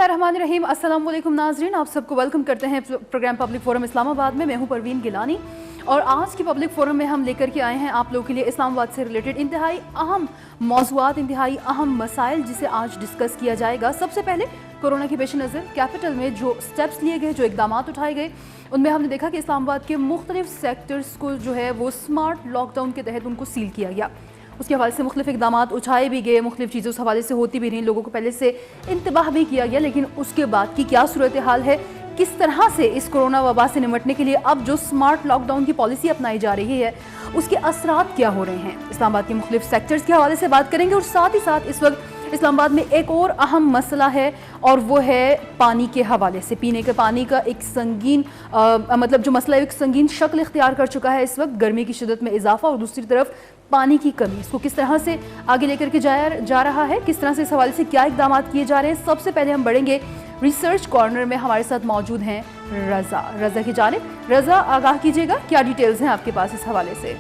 बिस्मिल्लाहिर्रहमानिर्रहीम। अस्सलाम वालेकुम नाज़रीन, आप सबको वेलकम करते हैं प्रोग्राम पब्लिक फोरम इस्लामाबाद में। मैं हूं परवीन गिलानी और आज की पब्लिक फोरम में हम लेकर के आए हैं आप लोगों के लिए इस्लामाबाद से रिलेटेड इंतहाई अहम मौज़ूआत, इंतहाई अहम मसाइल जिसे आज डिस्कस किया जाएगा। सबसे पहले कोरोना के पेश नज़र कैपिटल में जो स्टेप्स लिए गए, जो इकदाम उठाए गए, उनमें हमने देखा कि इस्लामाबाद के मुख्तलिफ सेक्टर्स को जो है वो स्मार्ट लॉकडाउन के तहत उनको सील किया गया। उसके हवाले से मुख्तलिफ इकदाम उठाए भी गए, मुख्तलिफ चीज़ें उस हवाले से होती भी रहीं, लोगों को पहले से इंतबाह भी किया गया। लेकिन उसके बाद की क्या सूरत हाल है, किस तरह से इस कोरोना वबा से निमटने के लिए अब जो स्मार्ट लॉकडाउन की पॉलिसी अपनाई जा रही है उसके असरात क्या हो रहे हैं, इस्लामाबाद के मुख्तलिफ सेक्टर्स के हवाले से बात करेंगे। और साथ ही साथ इस वक्त इस्लामाबाद में एक और अहम मसला है और वो है पानी के हवाले से। पीने के पानी का एक संगीन मतलब जो मसला एक संगीन शक्ल इख्तियार कर चुका है इस वक्त, गर्मी की शिद्दत में इजाफा और दूसरी तरफ पानी की कमी। इसको किस तरह से आगे लेकर के जा रहा है, किस तरह से इस हवाले से क्या इकदाम किए जा रहे हैं। सबसे पहले हम बढ़ेंगे रिसर्च कॉर्नर में। हमारे साथ मौजूद हैं रज़ा की जानिब। रज़ा, आगाह कीजिएगा, क्या डिटेल्स हैं आपके पास इस हवाले से?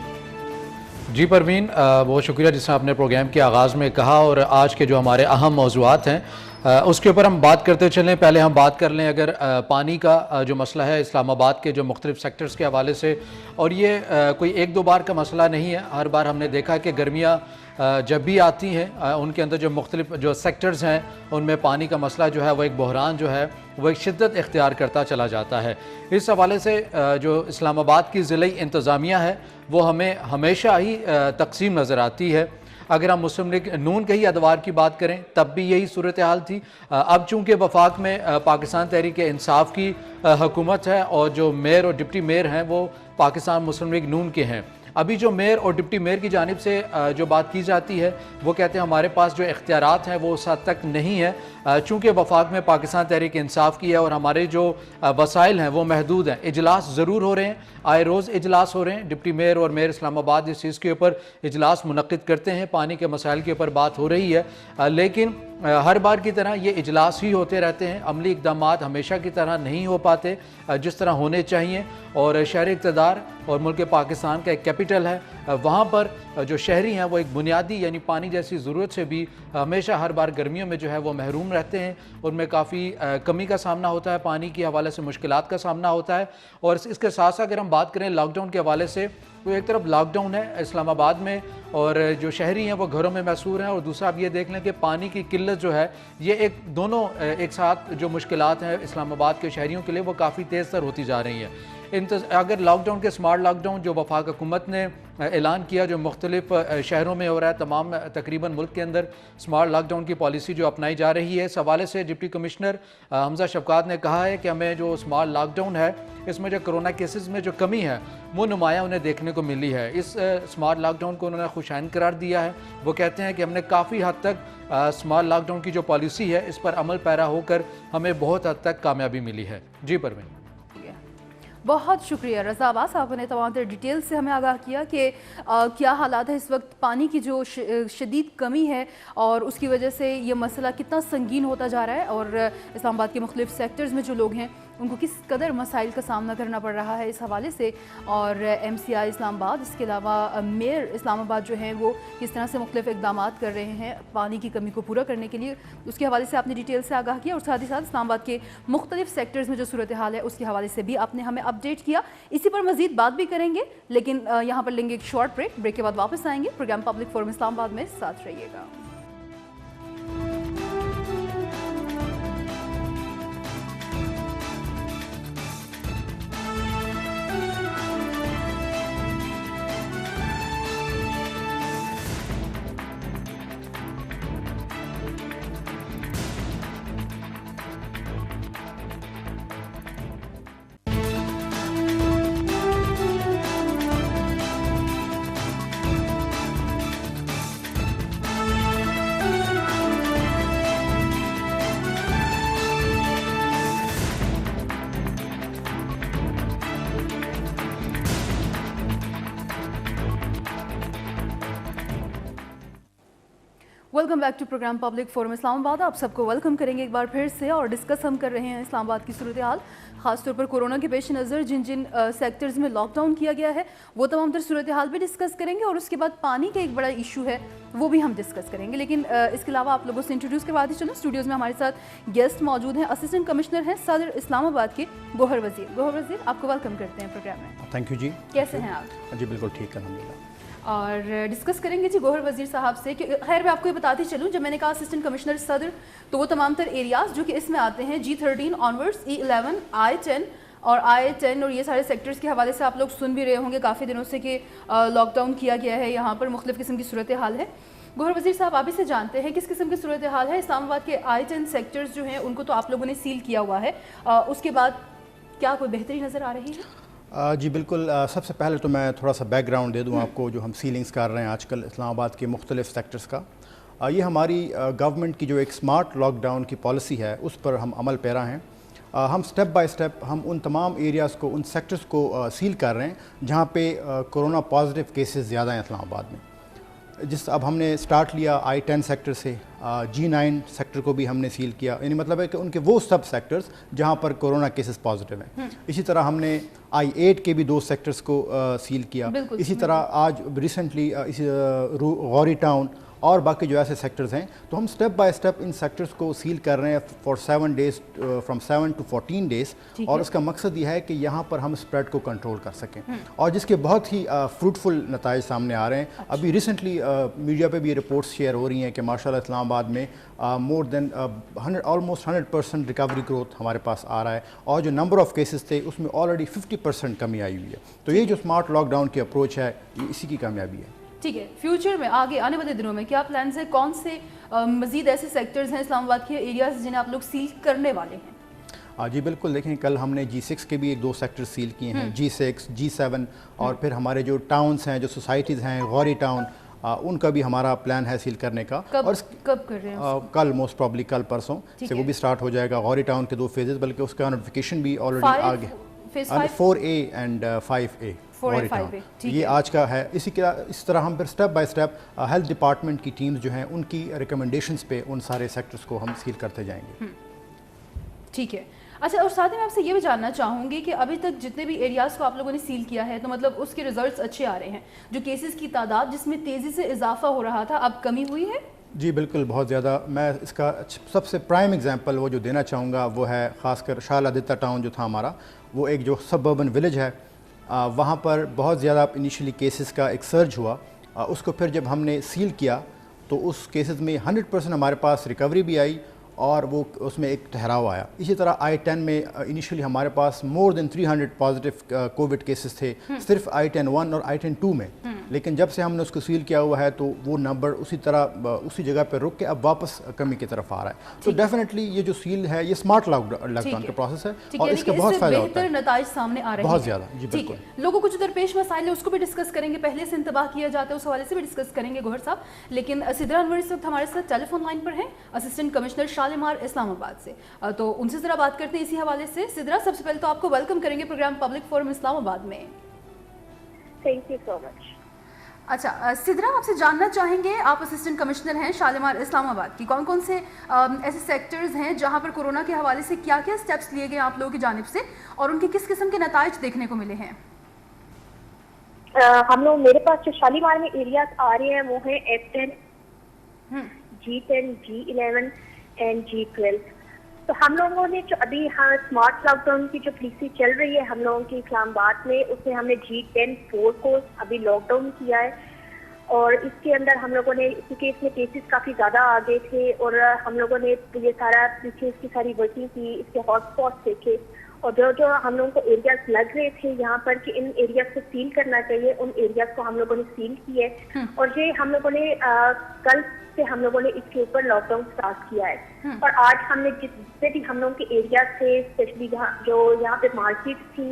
जी परवीन, बहुत शुक्रिया जिसने आपने प्रोग्राम के आगाज़ में कहा। और आज के जो हमारे अहम मौज़ूआत हैं उसके ऊपर हम बात करते चलें। पहले हम बात कर लें अगर पानी का जो मसला है इस्लामाबाद के जो मुख्तलिफ सेक्टर्स के हवाले से। और ये कोई एक दो बार का मसला नहीं है, हर बार हमने देखा कि गर्मियाँ जब भी आती हैं उनके अंदर जो मुख्तलिफ जो सेक्टर्स हैं उनमें पानी का मसला जो है वो एक बहरान जो है वो एक शिद्दत इख्तियार करता चला जाता है। इस हवाले से जो इस्लामाबाद की ज़िली इंतज़ामिया है वो हमें हमेशा ही तकसीम नज़र आती है। अगर हम मुस्लिम लीग नून के ही अदवार की बात करें तब भी यही सूरत हाल थी। अब चूँकि वफाक में पाकिस्तान तहरीक इंसाफ की हुकूमत है और जो मेयर और डिप्टी मेयर हैं वो पाकिस्तान मुस्लिम लीग नून के हैं। अभी जो मेयर और डिप्टी मेयर की जानिब से जो बात की जाती है वो कहते हैं हमारे पास जो इख्तियारात हैं वो उस हद तक नहीं है। चूँकि वफाक में पाकिस्तान तहरीक इंसाफ की है और हमारे जो वसाइल हैं वो महदूद हैं। इजलास ज़रूर हो रहे हैं, आए रोज़ इजलास हो रहे हैं। डिप्टी मेयर और मेयर इस्लामाबाद इस चीज़ के ऊपर इजलास मुनक्किद करते हैं, पानी के मसाइल के ऊपर बात हो रही है। लेकिन हर बार की तरह ये इजलास ही होते रहते हैं, अमली इक़दामात हमेशा की तरह नहीं हो पाते जिस तरह होने चाहिए। और शहरी इक़्तिदार और मुल्क पाकिस्तान का एक कैपिटल है, वहाँ पर जो शहरी हैं वो एक बुनियादी यानी पानी जैसी ज़रूरत से भी हमेशा हर बार गर्मियों में जो है वो महरूम रहते हैं। उनमें काफ़ी कमी का सामना होता है, पानी के हवाले से मुश्किलात का सामना होता है। और इसके साथ साथ अगर हम बात करें लॉकडाउन के हवाले से तो एक तरफ लॉकडाउन है इस्लामाबाद में और जो शहरी हैं वो घरों में महसूर हैं, और दूसरा आप ये देख लें कि पानी की किल्लत जो है ये एक दोनों एक साथ जो मुश्किलात हैं इस्लामाबाद के शहरियों के लिए वो काफ़ी तेज़ तर होती जा रही हैं। अगर लॉकडाउन के स्मार्ट लॉकडाउन जो वफाक हुकूमत ने ऐलान किया जो मुख्तलिफ शहरों में हो रहा है, तमाम तकरीबन मुल्क के अंदर स्मार्ट लॉकडाउन की पॉलिसी जो अपनाई जा रही है, इस हवाले से डिप्टी कमिश्नर हमजा शफकात ने कहा है कि हमें जो स्मार्ट लॉकडाउन है इसमें जो कोरोना केसेस में जो कमी है वो नुमाया उन्हें देखने को मिली है। इस स्मार्ट लॉकडाउन को उन्होंने खुशैन करार दिया है। वो कहते हैं कि हमने काफ़ी हद तक स्मार्ट लॉकडाउन की जो पॉलिसी है इस पर अमल पैरा होकर हमें बहुत हद तक कामयाबी मिली है। जी परवीन, बहुत शुक्रिया रज़ा अब्बास, आपने तमाम डिटेल से हमें आगाह किया कि क्या हालात है इस वक्त, पानी की जो शदीद कमी है और उसकी वजह से ये मसला कितना संगीन होता जा रहा है और इस्लामाबाद के मुख्तलिफ सेक्टर्स में जो लोग हैं उनको किस कदर मसाइल का सामना करना पड़ रहा है इस हवाले से। और MCI इस्लामाबाद, इसके अलावा मेयर इस्लामाबाद जो हैं वो किस तरह से मुख्तलिफ इकदाम कर रहे हैं पानी की कमी को पूरा करने के लिए, उसके हवाले से आपने डिटेल से आगाह किया। और साथ ही साथ इस्लामाबाद के मुख्तलिफ सेक्टर्स में जो सूरत हाल है उसके हवाले से भी आपने हमें अपडेट किया। इसी पर मज़ीद बात भी करेंगे, लेकिन यहाँ पर लेंगे एक शॉर्ट ब्रेक के बाद वापस आएंगे। प्रोग्राम पब्लिक फोरम इस्लामाबाद में साथ रहिएगा। Welcome back to programme Public Forum Islamabad. आप सबको वेलकम करेंगे एक बार फिर से और डिस्कस हम कर रहे हैं इस्लामाबाद की सूरत हाल, ख़ासतौर पर कोरोना के पेश नज़र जिन जिन सेक्टर्स में लॉकडाउन किया गया है वो तमाम तर सूरत हाल भी डिस्कस करेंगे और उसके बाद पानी का एक बड़ा इशू है वो भी हम डिस्कस करेंगे। लेकिन इसके अलावा आप लोगों से इंट्रोड्यूस करवा दी चलो, स्टूडियोज़ में हमारे साथ गेस्ट मौजूद हैं, असिस्टेंट कमिश्नर हैं सदर इस्लामाबाद के गोहर वज़ीर। गोहर वज़ीर, आपको वेलकम करते हैं प्रोग्राम में। थैंक यू जी। कैसे हैं आप? जी बिल्कुल ठीक है, अल्हम्दुलिल्लाह। और डिस्कस करेंगे जी गोहर वज़ीर साहब से कि खैर मैं आपको ये बताती चलूँ, जब मैंने कहा असिस्टेंट कमिश्नर सदर तो वो तमाम तर एरियाज़ जो कि इसमें आते हैं G13 ऑनवर्ड्स, E11, I10 और I10 और ये सारे सेक्टर्स के हवाले से आप लोग सुन भी रहे होंगे काफ़ी दिनों से कि लॉकडाउन किया गया है, यहाँ पर मुख्तलिफ़ किस्म की सूरत हाल है। गोहर वज़ीर साहब, आप इसे जानते हैं किस किस्म की सूरत हाल है? इस्लामाबाद के I10 सेक्टर्स जो हैं उनको तो आप लोगों ने सील किया हुआ है, उसके बाद क्या कोई बेहतरी नज़र आ रही है? जी बिल्कुल। सबसे पहले तो मैं थोड़ा सा बैकग्राउंड दे दूं आपको, जो हम सीलिंग्स कर रहे हैं आजकल इस्लामाबाद के मुख्तलिफ सेक्टर्स का। ये हमारी गवर्नमेंट की जो एक स्मार्ट लॉकडाउन की पॉलिसी है उस पर हम अमल पैरा हैं। हम स्टेप बाय स्टेप हम उन तमाम एरियाज़ को, उन सेक्टर्स को सील कर रहे हैं जहाँ पे कोरोना पॉजिटिव केसेस ज़्यादा हैं इस्लामाबाद में। अब हमने स्टार्ट लिया I10 सेक्टर से, G9 सेक्टर को भी हमने सील किया, यानी मतलब है कि उनके वो सब सेक्टर्स जहाँ पर कोरोना केसेस पॉजिटिव हैं। इसी तरह हमने I8 के भी 2 सेक्टर्स को सील किया। इसी तरह आज रिसेंटली गौरी टाउन और बाकी जो ऐसे सेक्टर्स हैं, तो हम step by step in sectors को सील कर रहे हैं for 7 days, from 7 to 14 days. और उसका मकसद यह है कि यहाँ पर हम स्प्रेड को कंट्रोल कर सकें और जिसके बहुत ही फ्रूटफुल नताइज सामने आ रहे हैं। अभी रिसेंटली मीडिया पे भी रिपोर्ट्स शेयर हो रही हैं कि माशाल्लाह इस्लामाबाद में more than almost 100% recovery growth हमारे पास आ रहा है और जो नंबर ऑफ़ केसेस थे उसमें ऑलरेडी 50% कमी आई हुई है। तो ये जो स्मार्ट लॉकडाउन की अप्रोच है ये इसी की कामयाबी है। ठीक है, फ्यूचर में आगे आने वाले दिनों में क्या प्लान्स है? कौन से मज़ीद ऐसे सेक्टर्स हैं इस्लामाबाद के एरियाज जिन्हें आप लोग सील करने वाले हैं? जी बिल्कुल। देखें, कल हमने G6 के भी 1-2 सेक्टर सील किए हैं, G6, G7 और फिर हमारे जो टाउन्स हैं, जो सोसाइटीज़ हैं, गौरी टाउन, उनका भी हमारा प्लान है सील करने का। कब कर रहे हैं? कल मोस्ट प्रॉब्ली कल परसों से वो भी स्टार्ट हो जाएगा। गौरी टाउन के 2 फेजेस, बल्कि उसका नोटिफिकेशन भी ऑलरेडी आ गया, 4A एंड 5A। ये आज का है। इस तरह हम फिर step by step health department की टीम्स जो हैं उनकी रिकमेंडेशंस पे उन सारे सेक्टर्स को हम सील करते जाएंगे। ठीक है। अच्छा, और साथ ही मैं आपसे ये भी जानना चाहूँगी कि अभी तक जितने भी एरियाज़ को आप लोगों ने सील किया है तो मतलब उसके रिजल्ट्स अच्छे आ रहे हैं, जो केसेस की तादाद जिसमें तेज़ी से इजाफा हो रहा था अब कमी हुई है? जी बिल्कुल, बहुत ज़्यादा। मैं इसका सबसे प्राइम एग्जांपल वो जो देना चाहूँगा वो है ख़ासकर शालादिता टाउन जो था हमारा, वो एक जो सबर्बन विलेज है, वहाँ पर बहुत ज़्यादा इनिशियली केसेस का एक सर्ज हुआ। उसको फिर जब हमने सील किया तो उस केसेस में 100% हमारे पास रिकवरी भी आई और वो उसमें एक ठहराव आया। इसी तरह I10 में इनिशियली हमारे पास more than 300 positive covid cases थे सिर्फ I10-1 और I10-2 में, लेकिन जब से हमने उसको सील किया हुआ है तो वो नंबर उसी तरह उसी जगह पर रुक के अब वापस कमी की तरफ आ रहा है। तो डेफिनेटली ये जो सील है ये स्मार्ट लॉकडाउन का प्रोसेस है और इसका बहुत फायदा होता है, नताइज सामने आ रहे हैं बहुत ज़्यादा। जी बिल्कुल। लोगों को जो दरपेश मसाइल है उसको भी डिस्कस करेंगे, पहले से इंतबाह किया जाता है उस हवाले से भी डिस्कस करेंगे गोहर साहब। लेकिन सिद्रा अनवर इस वक्त हमारे साथ टेलीफोन लाइन पर हैं, असिस्टेंट कमिश्नर शालीमार इस्लामाबाद से, तो उनसे ज़रा बात करते हैं इसी हवाले से। सिद्रा, सबसे पहले तो आपको वेलकम करेंगे प्रोग्राम पब्लिक फोरम इस्लामाबाद में। Thank you so much. अच्छा सिद्रा, आपसे जानना चाहेंगे, आप असिस्टेंट कमिश्नर हैं शालीमार इस्लामाबाद की, कौन कौन से ऐसे सेक्टर्स हैं जहां पर कोरोना के हवाले से क्या क्या स्टेप्स लिए गए आप लोगों की जानिब से और उनके किस किस्म के नताइज देखने को मिले हैं? हम लोग, मेरे पास जो शालीमार में एरियाज आ रहे हैं वो है F10, G10, G11 and G12। तो हम लोगों ने जो अभी स्मार्ट लॉकडाउन की जो पॉलिसी चल रही है हम लोगों की इस्लामाबाद में, उसमें हमने G10-4 को अभी लॉकडाउन किया है और इसके अंदर हम लोगों ने, क्योंकि इसमें केसेस काफ़ी ज़्यादा आ गए थे और हम लोगों ने ये सारा पीछे इसकी सारी वर्किंग की, इसके हॉटस्पॉट देखे और जो हम लोगों को एरियाज लग रहे थे यहाँ पर कि इन एरियाज को सील करना चाहिए, उन एरियाज को हम लोगों ने सील किए और ये हम लोगों ने कल से हम लोगों ने इसके ऊपर लॉकडाउन स्टार्ट किया है। और आज हमने जितने भी हम लोगों के एरियाज थे, स्पेशली जो यहाँ पे मार्केट थी,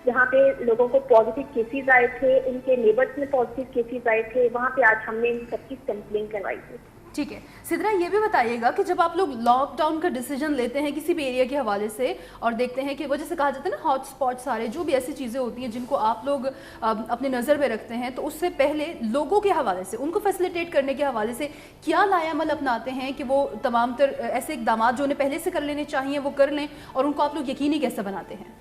जहाँ पे लोगों को पॉजिटिव केसेस आए थे, उनके नेबर्स में पॉजिटिव केसेस आए थे, वहाँ पे आज हमने इन सबकी सैंपलिंग करवाई थी। ٹھیک ہے سدرا، یہ بھی بتائیے گا کہ جب آپ لوگ لاک ڈاؤن کا ڈیسیجن لیتے ہیں کسی بھی ایریا کے حوالے سے اور دیکھتے ہیں کہ وہ جیسے کہا جاتا ہے نا ہاٹ اسپاٹ سارے جو بھی ایسی چیزیں ہوتی ہیں جن کو آپ لوگ اپنے نظر میں رکھتے ہیں، تو اس سے پہلے لوگوں کے حوالے سے ان کو فیسیلیٹیٹ کرنے کے حوالے سے کیا لائے عمل اپناتے ہیں کہ وہ تمام تر ایسے اقدامات جو انہیں پہلے سے کر لینے چاہیے وہ کر لیں، اور ان کو آپ لوگ یقینی کیسے بناتے ہیں؟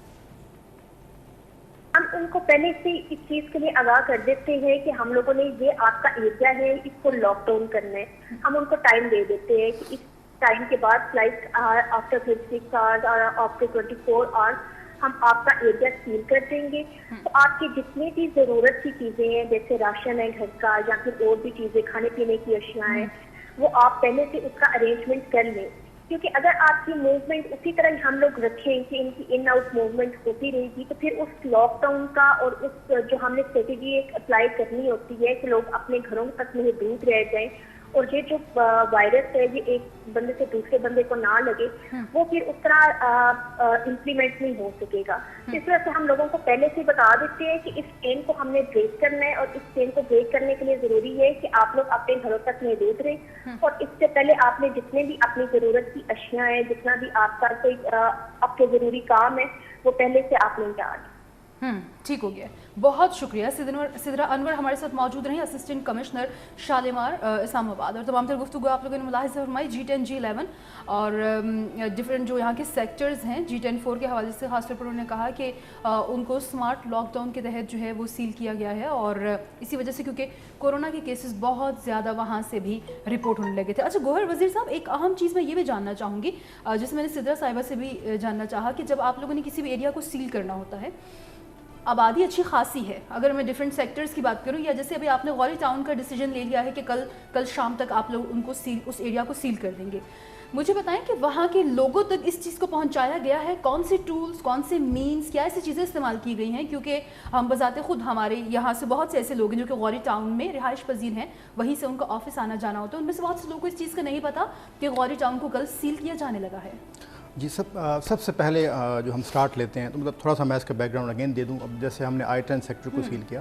ہم ان کو پہلے سے اس چیز کے لیے آگاہ کر دیتے ہیں کہ ہم لوگوں نے یہ آپ کا ایریا ہے، اس کو لاک ڈاؤن کرنا ہے. ہم ان کو ٹائم دے دیتے ہیں کہ اس ٹائم کے بعد فلائٹ آفٹر 36 آورس اور آفٹر 24 آورس ہم آپ کا ایریا سیل کر دیں گے. تو آپ کی جتنی بھی ضرورت کی چیزیں ہیں جیسے راشن ہے گھر کا یا پھر اور بھی چیزیں کھانے پینے کی اشیاء ہیں، وہ آپ پہلے سے اس کا ارینجمنٹ کر لیں. کیونکہ اگر آپ کی موومنٹ اسی طرح ہم لوگ رکھیں کہ ان کی ان آؤٹ موومنٹ ہوتی رہے گی، تو پھر اس لاک ڈاؤن کا اور اس جو ہم نے اسٹریٹجی ایک اپلائی کرنی ہوتی ہے کہ لوگ اپنے گھروں تک محدود رہ جائیں اور یہ جو وائرس ہے یہ ایک بندے سے دوسرے بندے کو نہ لگے، وہ پھر اس طرح امپلیمنٹ نہیں ہو سکے گا. اس طرح سے ہم لوگوں کو پہلے سے بتا دیتے ہیں کہ اس چین کو ہم نے بریک کرنا ہے، اور اس چین کو بریک کرنے کے لیے ضروری ہے کہ آپ لوگ اپنے گھروں تک محدود رہیں، اور اس سے پہلے آپ نے جتنے بھی اپنی ضرورت کی اشیاء ہیں، جتنا بھی آپ کا کوئی آپ کے ضروری کام ہے وہ پہلے سے آپ نے نپٹا لیں. ٹھیک ہو گیا، بہت شکریہ. سدرا انور ہمارے ساتھ موجود رہی، اسسٹنٹ کمشنر شالیمار اسلام آباد. اور تمام تر گفتگو آپ لوگوں نے ملاحظہ فرمائی G10 G11 اور ڈفرینٹ جو یہاں کے سیکٹرز ہیں G10 4 کے حوالے سے. خاص طور پر انہوں نے کہا کہ ان کو اسمارٹ لاک ڈاؤن کے تحت جو ہے وہ سیل کیا گیا ہے، اور اسی وجہ سے کیونکہ کورونا کے کیسز بہت زیادہ وہاں سے بھی رپورٹ ہونے لگے تھے. اچھا گوہر وزیر صاحب، ایک اہم چیز میں یہ بھی جاننا چاہوں گی جسے میں نے سدرا صاحبہ سے بھی جاننا چاہا کہ جب آپ لوگوں نے کسی بھی ایریا کو سیل کرنا ہوتا ہے، آبادی اچھی خاصی ہے، اگر میں ڈفرینٹ سیکٹرز کی بات کروں، یا جیسے ابھی آپ نے غوری ٹاؤن کا ڈیسیجن لے لیا ہے کہ کل شام تک آپ لوگ ان کو اس ایریا کو سیل کر دیں گے، مجھے بتائیں کہ وہاں کے لوگوں تک اس چیز کو پہنچایا گیا ہے؟ کون سے ٹولز، کون سے مینز، کیا ایسی چیزیں استعمال کی گئی ہیں؟ کیونکہ ہم بذات خود ہمارے یہاں سے بہت سے ایسے لوگ ہیں جو کہ غوری ٹاؤن میں رہائش پذیر ہیں، وہیں سے ان کا آفس آنا جانا ہوتا ہے، ان میں سے بہت سے لوگوں کو اس چیز کا نہیں پتا کہ غوری ٹاؤن کو کل سیل کیا جانے لگا ہے. جی سب سے پہلے جو ہم سٹارٹ لیتے ہیں تو مطلب تھوڑا سا میں اس کا بیک گراؤنڈ اگین دے دوں. اب جیسے ہم نے I-10 سیکٹر کو سیل کیا،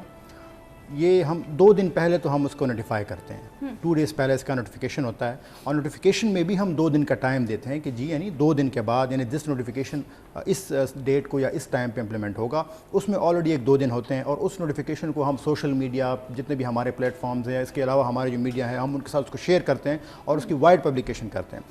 یہ ہم 2 دن پہلے تو ہم اس کو نوٹیفائی کرتے ہیں، 2 ڈیز پہلے اس کا نوٹیفیکیشن ہوتا ہے، اور نوٹیفیکیشن میں بھی ہم 2 دن کا ٹائم دیتے ہیں کہ جی یعنی 2 دن کے بعد یعنی دس نوٹیفیکیشن اس ڈیٹ کو یا اس ٹائم پہ امپلیمنٹ ہوگا. اس میں آلریڈی 1-2 دن ہوتے ہیں، اور اس نوٹیفیکیشن کو ہم سوشل میڈیا جتنے بھی ہمارے پلیٹ فارمز ہیں، اس کے علاوہ ہمارے جو میڈیا ہے، ہم ان کے ساتھ اس کو شیئر کرتے ہیں اور اس کی وائڈ پبلیکیشن کرتے ہیں.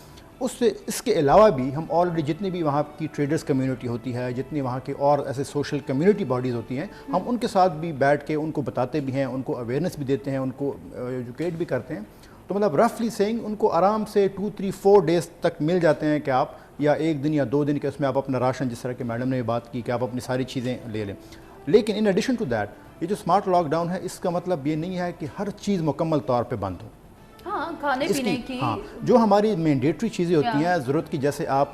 اس کے علاوہ بھی ہم آلریڈی جتنی بھی وہاں کی ٹریڈرز کمیونٹی ہوتی ہے، جتنی وہاں کے اور ایسے سوشل کمیونٹی باڈیز ہوتی ہیں، ہم ان کے ساتھ بھی بیٹھ کے ان کو بتاتے بھی ہیں، ان کو اویئرنیس بھی دیتے ہیں، ان کو ایجوکیٹ بھی کرتے ہیں. تو مطلب رفلی سینگ ان کو آرام سے 2-3-4 ڈیز تک مل جاتے ہیں کہ آپ یا 1 دن یا 2 دن کے اس میں آپ اپنا راشن، جس طرح کہ میڈم نے یہ بات کی کہ آپ اپنی ساری چیزیں لے لیں. لیکن ان ایڈیشن ٹو دیٹ یہ جو اسمارٹ لاک ڈاؤن ہے، اس کا مطلب یہ نہیں ہے کہ ہر چیز مکمل طور پہ بند ہو. کھانے پینے کی جو ہماری مینڈیٹری چیزیں ہوتی ہیں ضرورت کی، جیسے آپ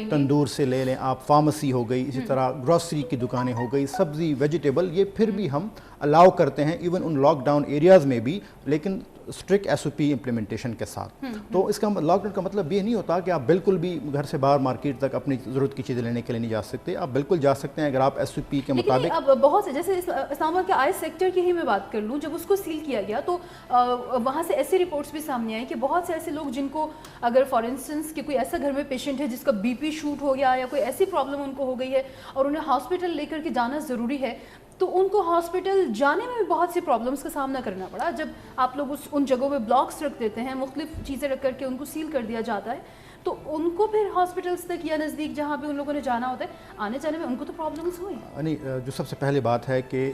تندور سے لے لیں، آپ فارمیسی ہو گئی، اسی طرح گروسری کی دکانیں ہو گئی، سبزی ویجیٹیبل، یہ پھر بھی ہم الاؤ کرتے ہیں even in lockdown areas میں بھی، لیکن اسٹرکٹ SOP امپلیمنٹیشن کے ساتھ. تو اس کا لاک ڈاؤن کا مطلب یہ نہیں ہوتا کہ آپ بالکل بھی گھر سے باہر مارکیٹ تک اپنی ضرورت کی چیزیں لینے کے لیے نہیں جا سکتے. آپ بالکل جا سکتے ہیں اگر آپ SOP کے مطابق. اب بہت سے جیسے اسلام آباد کے آئی سیکٹر کی ہی میں بات کر لوں، جب اس کو سیل کیا گیا تو وہاں سے ایسی رپورٹس بھی سامنے آئیں کہ بہت سے ایسے لوگ جن کو اگر فار انسٹنس کہ کوئی ایسا گھر میں پیشنٹ ہے جس کا BP شوٹ ہو گیا یا کوئی ایسی پرابلم ان کو ہو گئی ہے اور انہیں ہاسپٹل لے کر کے جانا ضروری ہے، تو ان کو ہاسپٹل جانے میں بھی بہت سی پرابلمس کا سامنا کرنا پڑا. جب آپ لوگ ان جگہوں پہ بلاکس رکھ دیتے ہیں، مختلف چیزیں رکھ کر کے ان کو سیل کر دیا جاتا ہے، تو ان کو پھر ہاسپٹلس تک یا نزدیک جہاں پہ ان لوگوں نے جانا ہوتا ہے آنے جانے میں ان کو تو پرابلمس ہوئی. یعنی جو سب سے پہلے بات ہے کہ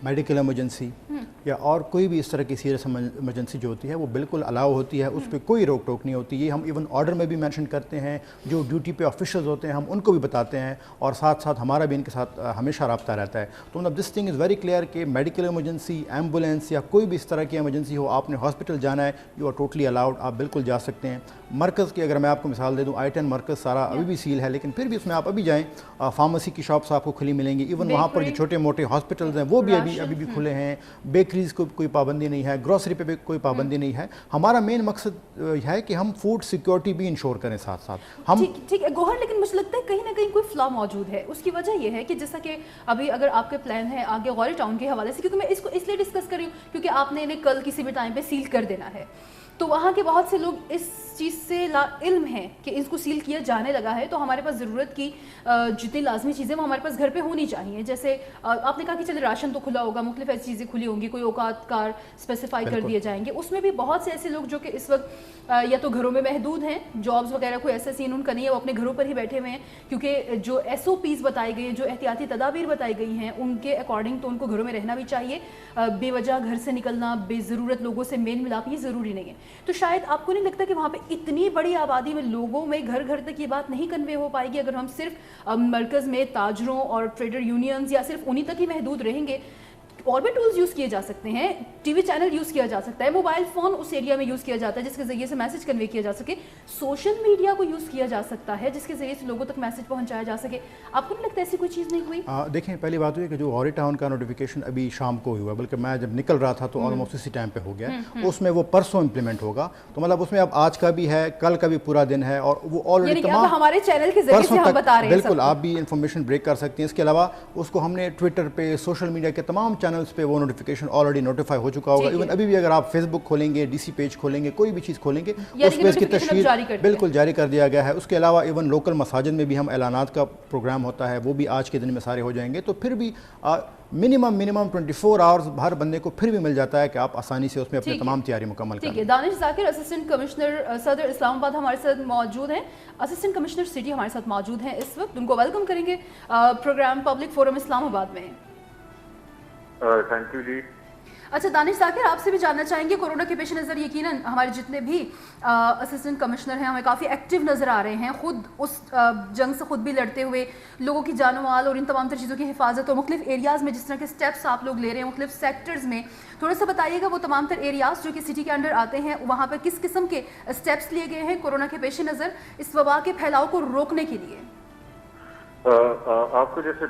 میڈیکل ایمرجنسی یا اور کوئی بھی اس طرح کی سیریس ایمرجنسی جو ہوتی ہے وہ بالکل الاؤ ہوتی ہے، اس پہ کوئی روک ٹوک نہیں ہوتی. یہ ہم ایون آرڈر میں بھی مینشن کرتے ہیں، جو ڈیوٹی پہ آفیشلز ہوتے ہیں ہم ان کو بھی بتاتے ہیں، اور ساتھ ساتھ ہمارا بھی ان کے ساتھ ہمیشہ رابطہ رہتا ہے. تو مطلب this thing is very clear کہ میڈیکل ایمرجنسی، ایمبولینس یا کوئی بھی اس طرح کی ایمرجنسی ہو، آپ نے ہاسپٹل جانا ہے، یو آر ٹوٹلی الاؤڈ، آپ بالکل جا سکتے ہیں. مرکز کی اگر میں آپ کو مثال دے دوں، I-10 مرکز سارا ابھی بھی سیل ہے، لیکن پھر بھی اس میں آپ ابھی جائیں، فارمیسی کی شاپس آپ کو کھلی ملیں گی. ایون وہاں پر جو چھوٹے موٹے ہاسپٹلز ہیں وہ بھی ابھی بھی کھلے ہیں. بیکریز کو کوئی پابندی نہیں ہے، گروسری پہ بھی کوئی پابندی نہیں ہے. ہمارا مین مقصد ہے کہ ہم فوڈ سیکیورٹی بھی انشور کریں ساتھ ساتھ ہم. ٹھیک ہے گوہر، لیکن مجھے لگتا ہے کہیں نہ کہیں کوئی فلا موجود ہے. اس کی وجہ یہ ہے کہ جیسا کہ ابھی اگر آپ کے پلان ہے آگے غوری ٹاؤن کے حوالے سے، کیونکہ میں اس کو اس لیے ڈسکس کر رہی ہوں کیونکہ آپ نے انہیں کل کسی بھی ٹائم پہ سیل کر دینا ہے، تو وہاں کے بہت سے لوگ اس چیز سے لا علم ہیں کہ اس کو سیل کیا جانے لگا ہے، تو ہمارے پاس ضرورت کی جتنی لازمی چیزیں وہ ہمارے پاس گھر پہ ہونی چاہیے. جیسے آپ نے کہا کہ چلے راشن تو کھلا ہوگا، مختلف ایسی چیزیں کھلی ہوں گی، کوئی اوقات کار اسپیسیفائی کر دیے جائیں گے. اس میں بھی بہت سے ایسے لوگ جو کہ اس وقت یا تو گھروں میں محدود ہیں، جابس وغیرہ کوئی ایسا سین ان کا نہیں ہے، وہ اپنے گھروں پر ہی بیٹھے ہوئے ہیں، کیونکہ جو SOPs بتائی گئی ہیں، جو احتیاطی تدابیر بتائی گئی ہیں، ان کے اکارڈنگ تو ان کو گھروں میں رہنا بھی چاہیے. بے وجہ گھر سے نکلنا، بے ضرورت لوگوں سے میل ملاپ یہ ضروری نہیں ہے. تو شاید آپ کو نہیں لگتا کہ وہاں پہ اتنی بڑی آبادی میں لوگوں میں گھر گھر تک یہ بات نہیں کنوے ہو پائے گی اگر ہم صرف مرکز میں تاجروں اور ٹریڈر یونینز یا صرف انہی تک ہی محدود رہیں گے؟ اور بھی ٹولز یوز کیے جا سکتے ہیں، ٹی وی چینل یوز کیا جا سکتا ہے، موبائل فون اس ایریا میں یوز کیا جاتا ہے جس کے ذریعے سے میسج کنوے کیا جا سکے، سوشل میڈیا کو یوز کیا جا سکتا ہے جس کے ذریعے سے لوگوں تک میسج پہنچایا جا سکے. آپ کو نہیں لگتا ایسی کوئی چیز نہیں ہوئی؟ دیکھیں، پہلی بات ہوئی کہ جو غوری ٹاؤن کا نوٹیفیکیشن ابھی شام کو ہوا، بلکہ میں جب نکل رہا تھا تو آلموسٹ اسی ٹائم پہ ہو گیا. اس میں وہ پرسوں امپلیمنٹ ہوگا، تو مطلب اس میں اب آج کا بھی ہے، کل کا بھی پورا دن ہے، اور وہ آلریڈی تمام ہمارے چینل کے ذریعے سے ہم بتا رہے ہیں. بالکل آپ بھی انفارمیشن بریک کر سکتے ہیں. اس کے علاوہ اس کو ہم نے ٹویٹر پہ، سوشل میڈیا کے تمام چینلز پہ وہ نوٹیفیکیشن آلریڈی نوٹیفائی ہو چکا ہوگا. ایون ابھی بھی اگر آپ فیس بک کھولیں گے، DC پیج کھولیں گے، کوئی بھی چیز کھولیں گے، اس پہ اس کی تشہیر بالکل جاری کر دیا گیا ہے. اس کے علاوہ ایون لوکل مساجد میں بھی ہم اعلانات کا پروگرام ہوتا ہے، وہ بھی آج کے دن میں سارے ہو جائیں گے. تو پھر بھی منیمم 24 آورز ہر بندے کو پھر بھی مل جاتا ہے کہ آپ آسانی سے اس میں اپنی تمام تیاری مکمل کر لیں. دانش ذاکر اسسٹنٹ کمشنر صدر اسلام آباد ہمارے ساتھ موجود ہیں، اسسٹنٹ کمشنر سٹی ہمارے ساتھ موجود ہیں اس وقت. ان کو ویلکم کریں گے پروگرام پبلک فورم اسلام آباد میں. تھینک یو جی. اچھا دانش ذاکر، آپ سے بھی جاننا چاہیں گے، کورونا کے پیش نظر یقیناً ہمارے جتنے بھی اسسٹنٹ کمشنر ہیں ہمیں کافی ایکٹیو نظر آ رہے ہیں، خود اس جنگ سے خود بھی لڑتے ہوئے، لوگوں کی جان و مال اور ان تمام تر چیزوں کی حفاظت اور مختلف ایریاز میں جس طرح کے سٹیپس آپ لوگ لے رہے ہیں مختلف سیکٹرز میں. تھوڑا سا بتائیے گا وہ تمام تر ایریاز جو کہ سٹی کے انڈر آتے ہیں وہاں پر کس قسم کے سٹیپس لیے گئے ہیں کورونا کے پیش نظر اس وبا کے پھیلاؤ کو روکنے کے لیے؟ آپ کو جیسے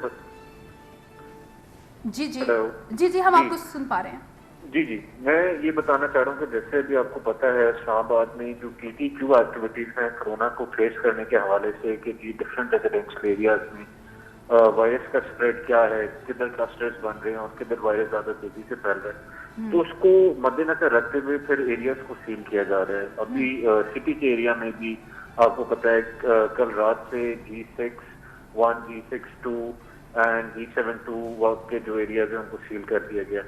جی ہم آپ کو سن پا رہے ہیں. جی میں یہ بتانا چاہ رہا ہوں کہ جیسے بھی آپ کو پتا ہے اسلام آباد میں جو KTQ ایکٹیویٹیز ہیں کورونا کو فیس کرنے کے حوالے سے کہ جی ڈفرینٹ ریزیڈینشل ایریاز میں وائرس کا اسپریڈ کیا ہے، کدھر کلسٹرز بن رہے ہیں اور کدھر وائرس زیادہ تیزی سے پھیل رہا ہے، تو اس کو مد نظر رکھتے ہوئے پھر ایریاز کو سیل کیا جا رہا ہے. ابھی سٹی کے ایریا میں بھی آپ کو پتا ہے کل رات سے G6-1 G6-2 اینڈ G7-2 کے جو ایریاز ہیں ان کو سیل کر دیا گیا.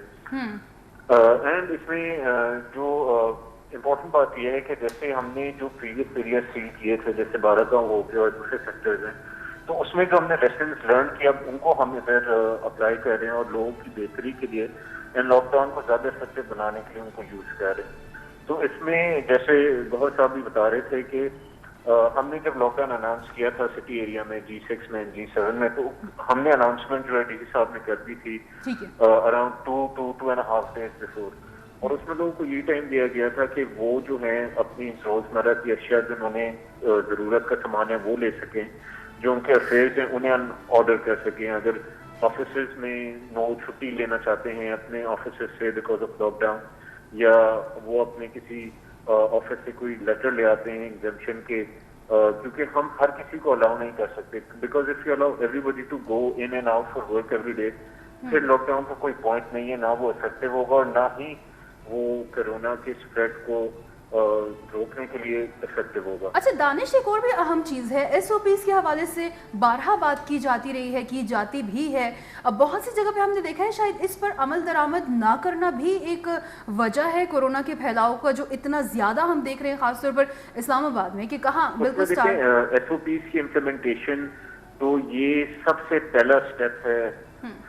اینڈ اس میں جو امپورٹنٹ بات یہ ہے کہ جیسے ہم نے جو پریویس ایریا سیل کیے تھے جیسے بارہگاؤں ہو گیا اور دوسرے سیکٹرز ہیں، تو اس میں جو ہم نے لیسنز لرن کیا ان کو ہم ادھر اپلائی کر رہے ہیں اور لوگوں کی بہتری کے لیے ان لاک ڈاؤن کو زیادہ افیکٹو بنانے کے لیے ان کو یوز کر رہے ہیں. تو اس میں جیسے بہت صاحب بھی بتا رہے تھے کہ ہم نے جب لاک ڈاؤن اناؤنس کیا تھا سٹی ایریا میں G6 میں G7 میں، تو ہم نے اناؤنسمنٹ جو ہے DC صاحب نے کر دی تھی اراؤنڈ 2.5 days بفور، اور اس میں لوگوں کو یہ ٹائم دیا گیا تھا کہ وہ جو ہیں اپنی روزمرہ کی اشیاء جو انہوں نے ضرورت کا سامان ہے وہ لے سکیں، جو ان کے افیئرز ہیں انہیں آرڈر کر سکیں. اگر آفیسز میں چھٹی لینا چاہتے ہیں اپنے آفیسز سے بیکاز آف لاک ڈاؤن، یا وہ اپنے کسی آفس سے کوئی لیٹر لے آتے ہیں ایگزمپشن کے، کیونکہ ہم ہر کسی کو الاؤ نہیں کر سکتے because if you allow everybody to go in and out for work every day, پھر لاک ڈاؤن کا کوئی پوائنٹ نہیں ہے، نہ وہ افیکٹو ہوگا اور نہ ہی وہ کورونا کے اسپریڈ کو روکنے کے لیے افیکٹو ہوگا. اچھا دانش، ایک اور بھی اہم چیز ہے SOPs کے حوالے سے بارہا بات کی جاتی رہی ہے، کی جاتی بھی ہے، اب بہت سی جگہ پہ ہم نے دیکھا ہے شاید اس پر عمل درآمد نہ کرنا بھی ایک وجہ ہے کورونا کے پھیلاؤ کا جو اتنا زیادہ ہم دیکھ رہے ہیں خاص طور پر اسلام آباد میں کہ کہاں بالکل SOPs کی امپلیمنٹیشن تو یہ سب سے پہلا اسٹیپ ہے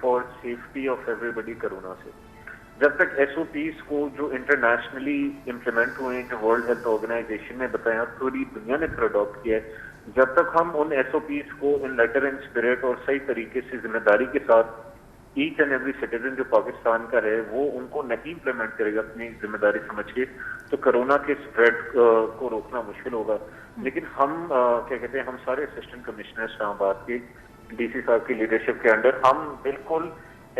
for safety of everybody corona سے. جب تک SOPs کو جو انٹرنیشنلی امپلیمنٹ ہوئے ہیں، جو ورلڈ ہیلتھ آرگنائزیشن نے بتایا اور پوری دنیا نے پھر اڈاپٹ کیا ہے، جب تک ہم ان SOPs کو ان لیٹر اینڈ اسپرٹ اور صحیح طریقے سے ذمہ داری کے ساتھ ایچ اینڈ ایوری سٹیزن جو پاکستان کا ہے وہ ان کو نہیں امپلیمنٹ کرے گا اپنی ذمہ داری سمجھ کے، تو کورونا کے اسپریڈ کو روکنا مشکل ہوگا. لیکن ہم کیا کہتے ہیں، ہم سارے اسسٹنٹ کمشنر اسلام آباد کے DC صاحب کی لیڈرشپ کے انڈر ہم بالکل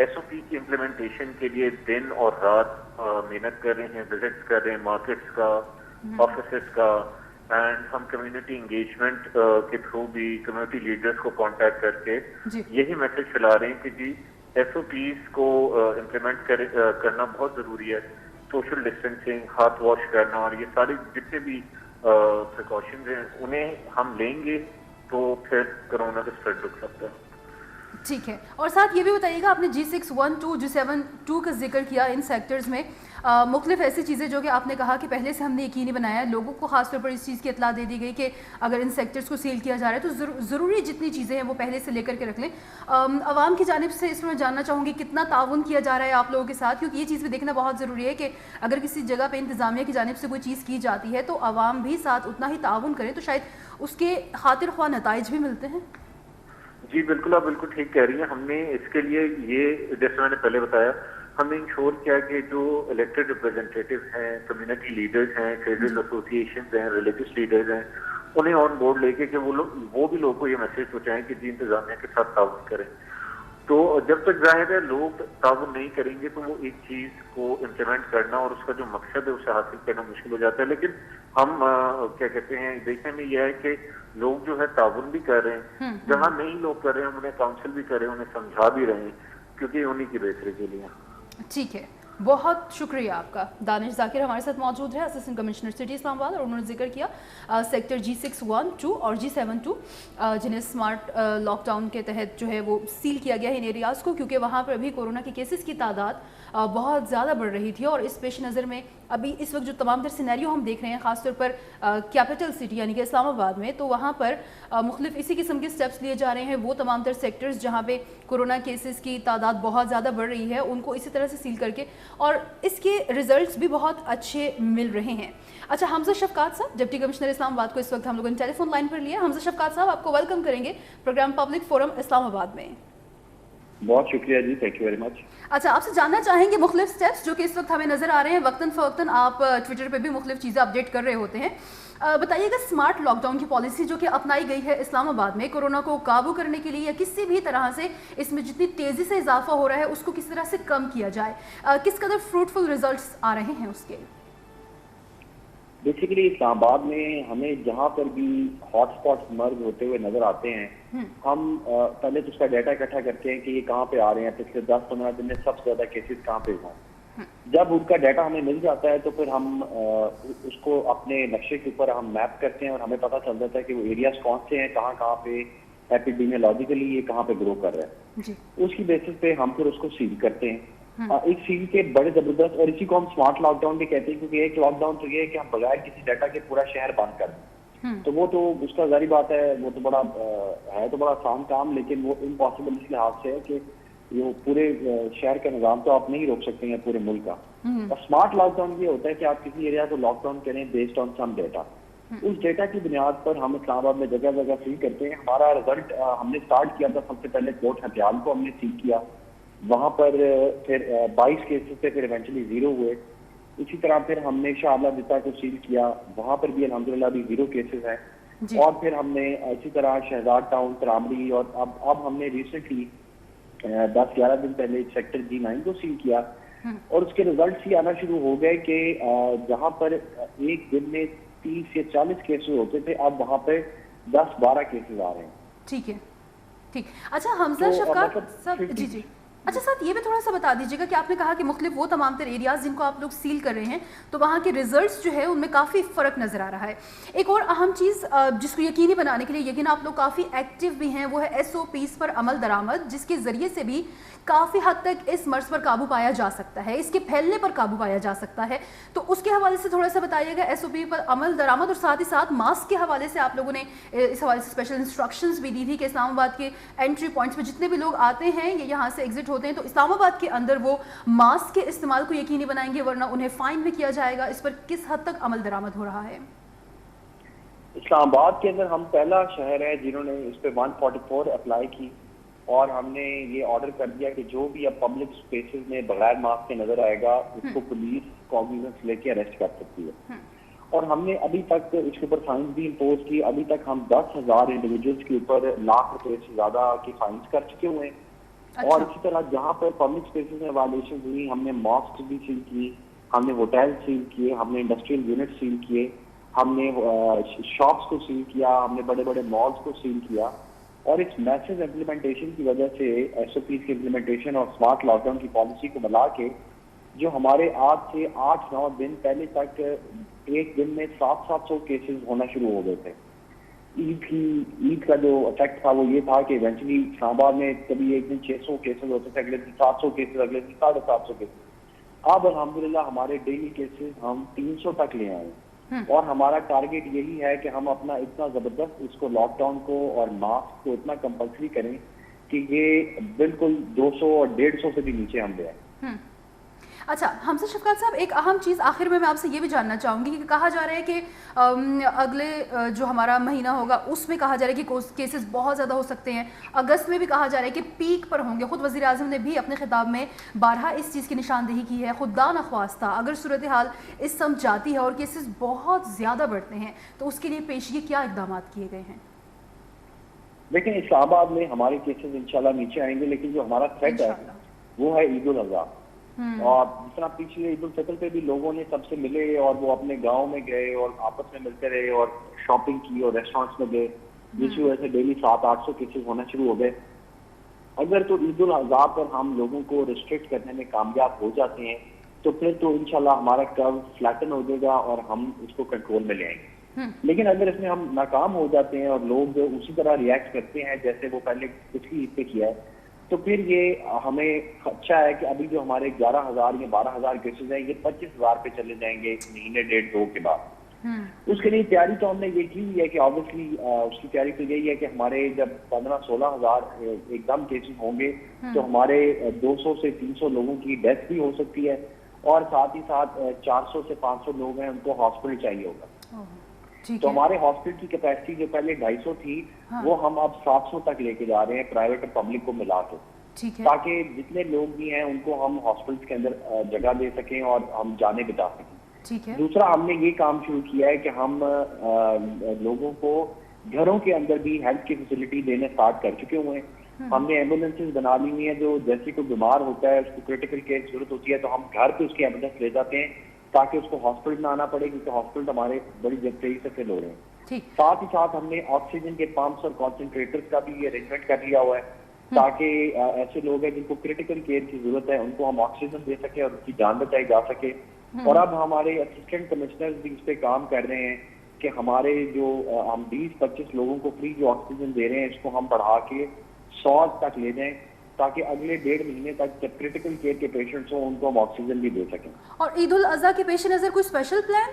SOP کی امپلیمنٹیشن کے لیے دن اور رات محنت کر رہے ہیں، وزٹس کر رہے ہیں مارکیٹس کا، آفیسز کا، اینڈ ہم کمیونٹی انگیجمنٹ کے تھرو بھی کمیونٹی لیڈرز کو کانٹیکٹ کر کے یہی میسج پھیلا رہے ہیں کہ جی SOPs کو امپلیمنٹ کرنا بہت ضروری ہے. सोशल डिस्टेंसिंग, हाथ वॉश करना और ये सारे जितने भी प्रिकॉशंस हैं उन्हें हम लेंगे तो फिर कोरोना का स्प्रेड रुक सकता है। ठीक है, और साथ ये भी बताइएगा, आपने G612, G7-2 का जिक्र किया, इन सेक्टर्स में मुख्तलिफ ऐसी चीज़ें जो कि आपने कहा कि पहले से हमने यकीनी बनाया है, लोगों को खास तौर पर इस चीज़ की इतला दे दी गई कि अगर इन सेक्टर्स को सील किया जा रहा है तो ज़रूरी जितनी चीज़ें हैं वो पहले से लेकर के रख लें। आवाम की जानिब से इसमें मैं जानना चाहूँगी कितना ताउन किया जा रहा है आप लोगों के साथ, क्योंकि ये चीज़ भी देखना बहुत ज़रूरी है कि अगर किसी जगह पर इंतज़ामिया की जानिब से कोई चीज़ की जाती है तो आवाम भी साथ उतना ही ताउन करें तो शायद उसके खातिर ख्वाह नताइज भी मिलते हैं। जी बिल्कुल, आप बिल्कुल ठीक कह रही हैं। हमने इसके लिए ये, जैसे मैंने पहले बताया, हमने इंश्योर किया कि जो इलेक्टेड रिप्रेजेंटेटिव हैं, कम्युनिटी लीडर्स हैं, ट्रेडर्स एसोसिएशन हैं, रिलीजियस लीडर्स हैं, उन्हें ऑन बोर्ड लेके कि वो भी लोगों को ये मैसेज पहुंचाएं कि जी इंतजामिया के साथ ताउन करें। तो जब तक जाहिर है लोग ताउन नहीं करेंगे तो वो एक चीज को इम्प्लीमेंट करना और उसका जो मकसद है उसे हासिल करना मुश्किल हो जाता है। लेकिन हम क्या कहते हैं, देखने में यह है कि लोग जो है ताउन भी कर रहे हैं, जहाँ नहीं लोग कर रहे हैं उन्हें काउंसिल भी कर रहे हैं, उन्हें समझा भी रहे हैं, क्योंकि उन्हीं की बेहतरी के लिए। ठीक है, बहुत शुक्रिया आपका। दानिश जाकिर हमारे साथ मौजूद है, असिस्टेंट कमिश्नर सिटी इस्लामाबाद, और उन्होंने जिक्र किया सेक्टर G612 और G7-2 जिन्हें स्मार्ट लॉकडाउन के तहत जो है वो सील किया गया है इन एरियाज़ को, क्योंकि वहाँ पर अभी कोरोना के केसेस की तादाद बहुत ज़्यादा बढ़ रही थी। और इस पेश नज़र में अभी इस वक्त जो तमाम तर सिनेरियो हम देख रहे हैं, ख़ासतौर पर कैपिटल सिटी यानी कि इस्लामाबाद में, तो वहाँ पर मुख्तलिफ इसी किस्म के स्टेप्स लिए जा रहे हैं। वो तमाम तर सेक्टर्स जहाँ पे कोरोना केसेस की तादाद बहुत ज़्यादा बढ़ रही है उनको इसी तरह से सील करके, और इसके रिजल्ट्स भी बहुत अच्छे मिल रहे हैं। अच्छा, हमजा शफकात साहब, डिप्टी कमिश्नर इस्लामाबाद को इस वक्त हम लोगों ने टेलीफोन लाइन पर लिया। हमजा शफकात साहब, आपको वेलकम करेंगे प्रोग्राम पब्लिक फोरम इस्लामाबाद में। बहुत शुक्रिया जी, थैंक यू वेरी मच। अच्छा, आपसे जानना चाहेंगे मुख्तलिफ स्टेप्स जो कि इस वक्त हमें नज़र आ रहे हैं, वक्तन फ़वक्तन आप ट्विटर पे भी मुख्तलिफ चीज़ें अपडेट कर रहे होते हैं। बताइएगा, स्मार्ट लॉकडाउन की पॉलिसी जो कि अपनाई गई है इस्लामाबाद में कोरोना को काबू करने के लिए, या किसी भी तरह से इसमें जितनी तेज़ी से इजाफा हो रहा है उसको किस तरह से कम किया जाए, किस कदर फ्रूटफुल रिजल्ट्स आ रहे हैं उसके? बेसिकली इस्लामाबाद में हमें जहाँ पर भी हॉटस्पॉट मर्ज होते हुए नजर आते हैं, हम पहले तो उसका डाटा इकट्ठा करते हैं कि ये कहाँ पे आ रहे हैं, पिछले 10-15 दिन में सबसे ज्यादा केसेस कहाँ पे हुए। जब उनका डाटा हमें मिल जाता है तो फिर हम उसको अपने नक्शे के ऊपर हम मैप करते हैं और हमें पता चल जाता है कि वो एरियाज कौन से हैं, कहाँ कहाँ पे एपिडेमियोलॉजिकली ये कहाँ पे ग्रो कर रहा है। उसकी बेसिस पे हम फिर उसको सील करते हैं। एक सील के बड़े जबरदस्त, और इसी को हम स्मार्ट लॉकडाउन भी कहते हैं, क्योंकि एक लॉकडाउन तो ये है कि हम बगैर किसी डाटा के पूरा शहर बंद कर दें, तो वो तो उसका जारी बात है, वो तो बड़ा है तो बड़ा आसान काम, लेकिन वो इम्पॉसिबल इस लिहाज से है कि ये पूरे शहर का निजाम तो आप नहीं रोक सकते हैं पूरे मुल्क का। और स्मार्ट लॉकडाउन ये होता है कि आप किसी एरिया को लॉकडाउन करें बेस्ड ऑन सम डेटा। उस डेटा की बुनियाद पर हम इस्लामाबाद में जगह जगह सील करते हैं। हमारा रिजल्ट हमने स्टार्ट किया था, सबसे पहले कोट हथियाल को हमने सील किया, वहां पर फिर 22 केसेस थे, फिर इवेंचुअली 0 हुए। इसी तरह फिर हमने शाह आला दिता को सील किया, वहां पर भी अल्हम्दुलिल्लाह भी 0 केसेस हैं। और फिर हमने इसी तरह शहजाद टाउन, तरामरी, और अब हमने रिसेंटली 10-11 दिन पहले सेक्टर G9 को सील किया। और उसके रिजल्ट ही आना शुरू हो गए कि जहां पर एक दिन में 30 या 40 केसेस होते थे, अब वहां पर 10-12 केसेस आ रहे हैं। ठीक है, ठीक। अच्छा हमजा शफकात साहब, जी अच्छा साथ ये भी थोड़ा सा बता दीजिएगा कि आपने कहा कि मुख्तलिफ वो तमाम तर एरियाज़ जिनको आप लोग सील कर रहे हैं तो वहाँ के रिजल्ट्स जो है उनमें काफ़ी फ़र्क नज़र आ रहा है। एक और अहम चीज़ जिसको यकीनी बनाने के लिए, यकीन आप लोग काफ़ी एक्टिव भी हैं, वो है SOPs पर अमल दरामद, जिसके ज़रिए से भी काफ़ी हद तक इस मर्ज पर काबू पाया जा सकता है, इसके फैलने पर काबू पाया जा सकता है। तो उसके हवाले से थोड़ा सा बताइएगा, SOP पर अमल दरामद, और साथ ही साथ मास्क के हवाले से आप लोगों ने इस हवाले से स्पेशल इंस्ट्रक्शंस भी दी थी कि इस्लामाबाद के एंट्री पॉइंट्स पर जितने भी लोग आते हैं या यहाँ से एग्जिट होते हैं तो इस्लामाबाद के अंदर वो मास्क के इस्तेमाल को यकीनी बनाएंगे, वरना उन्हें फाइन भी किया जाएगा। इस पर किस हद तक अमल दरामद हो रहा है? इस्लामाबाद के अंदर हम पहला शहर है जिन्होंने इस पे 144 अप्लाई की, और हमने ये ऑर्डर कर दिया कि जो भी अब पब्लिक स्पेसेस में बगैर मास्क के नजर आएगा उसको पुलिस कॉग्निजेंस लेके अरेस्ट कर सकती है। और हमने अभी तक इसके ऊपर फाइन भी इम्पोज की। अभी तक हम 10,000 इंडिविजुअल्स के ऊपर ₹1,00,000 से ज्यादा की फाइन कर चुके हुए हैं। अच्छा। और इसी तरह जहाँ पर पब्लिक स्पेसेस में वायलेशन हुई, हमने मॉस्क भी सील की, हमने होटल सील किए, हमने इंडस्ट्रियल यूनिट सील किए, हमने शॉप्स को सील किया, हमने बड़े बड़े मॉल्स को सील किया। और इस मैसेज इम्प्लीमेंटेशन की वजह से SOPs की इम्प्लीमेंटेशन और स्मार्ट लॉकडाउन की पॉलिसी को मिला के جو ہمارے آج سے 8-9 دن پہلے تک ایک دن میں 700 کیسز ہونا شروع ہو گئے تھے. عید کا جو افیکٹ تھا وہ یہ تھا کہ ایونچولی اسلام آباد میں کبھی ایک دن 600 کیسز ہوتے تھے, اگلے دن 700 کیسز, اگلے دن 750 کیسز. اب الحمدللہ ہمارے ڈیلی کیسز ہم 300 تک لے آئے ہیں, اور ہمارا ٹارگیٹ یہی ہے کہ ہم اپنا اتنا زبردست اس کو لاک ڈاؤن کو اور ماسک کو اتنا کمپلسری کریں کہ یہ بالکل 200 اور 150 سے بھی نیچے ہم لے آئیں. اچھا حمزہ شفقات صاحب, ایک اہم چیز آخر میں آپ سے یہ بھی جاننا چاہوں گی کہ کہا جا رہا ہے کہ اگلے جو ہمارا مہینہ ہوگا اس میں کہا جا رہا ہے کہ کیسز بہت زیادہ ہو سکتے ہیں. اگست میں بھی کہا جا رہا ہے کہ پیک پر ہوں گے. خود وزیر اعظم نے بھی اپنے خطاب میں بارہا اس چیز کی نشاندہی کی ہے. خدا نخواستہ اگر صورتحال اس سمجھ جاتی ہے اور کیسز بہت زیادہ بڑھتے ہیں تو اس کے لیے پیشگی کیا اقدامات کیے گئے ہیں؟ لیکن اسلام آباد میں ہمارے کیسز انشاءاللہ نیچے آئیں گے, لیکن جو ہمارا تھریٹ ہے وہ ہے عید الاضحیٰ. اور جس طرح پچھلے عید الفطر پہ بھی لوگوں نے سب سے ملے اور وہ اپنے گاؤں میں گئے اور آپس میں ملتے رہے اور شاپنگ کی اور ریسٹورینٹس میں گئے, جس کی وجہ سے ڈیلی 700-800 کیسز ہونا شروع ہو گئے. اگر تو عید الاضحیٰ پر ہم لوگوں کو ریسٹرکٹ کرنے میں کامیاب ہو جاتے ہیں تو پھر تو انشاءاللہ ہمارا کرو فلیٹن ہو جائے گا اور ہم اس کو کنٹرول میں لے آئیں گے. لیکن اگر اس میں ہم ناکام ہو جاتے ہیں اور لوگ اسی طرح ریئیکٹ کرتے ہیں جیسے وہ پہلے پچھلی عید پہ کیا ہے, تو پھر یہ ہمیں خدشہ ہے کہ ابھی جو ہمارے 11,000 یا 12,000 کیسز ہیں یہ 25,000 پہ چلے جائیں گے مہینے 1.5-2 کے بعد. اس کے لیے تیاری تو ہم نے یہ کی ہے کہ آبویسلی اس کی تیاری تو یہی ہے کہ ہمارے جب 15-16,000 ایک دم کیسز ہوں گے تو ہمارے 200 سے 300 لوگوں کی ڈیتھ بھی ہو سکتی ہے, اور ساتھ ہی ساتھ 400 سے 500 لوگ ہیں ان کو ہاسپٹل چاہیے ہوگا. تو ہمارے ہاسپٹل کی کیپیسٹی جو پہلے 250 تھی وہ ہم اب 700 تک لے کے جا رہے ہیں پرائیویٹ اور پبلک کو ملا کے, تاکہ جتنے لوگ بھی ہیں ان کو ہم ہاسپٹل کے اندر جگہ دے سکیں اور ہم جانے بچا سکیں. دوسرا ہم نے یہ کام شروع کیا ہے کہ ہم لوگوں کو گھروں کے اندر بھی ہیلتھ کی فیسلٹی دینے اسٹارٹ کر چکے ہوئے ہیں. ہم نے ایمبولینسز بنا لی ہوئی ہیں جو جیسے کوئی بیمار ہوتا ہے اس کو کریٹیکل کیئر کی ضرورت ہوتی ہے تو ہم گھر پہ اس کی ایمبولینس لے جاتے ہیں تاکہ اس کو ہاسپٹل نہ آنا پڑے, کیونکہ ہاسپٹل ہمارے بڑی تیزی سے فل ہو رہے ہیں. ساتھ ہی ساتھ ہم نے آکسیجن کے پمپس اور کانسنٹریٹرز کا بھی ارینجمنٹ کر لیا ہوا ہے تاکہ ایسے لوگ ہیں جن کو کریٹیکل کیئر کی ضرورت ہے ان کو ہم آکسیجن دے سکیں اور ان کی جان بچائی جا سکے. اور اب ہمارے اسسٹنٹ کمشنرز بھی اس پہ کام کر رہے ہیں کہ ہمارے جو ہم 20-25 لوگوں کو فری جو آکسیجن دے رہے ہیں اس کو ہم بڑھا کے 100 تک لے جائیں تاکہ اگلے 1.5 مہینے تک جب کریٹیکل کیئر کے پیشنٹس ہوں ان کو ہم آکسیجن بھی دے سکیں. اور عید الاضحیٰ کے پیش نظر کوئی اسپیشل پلان؟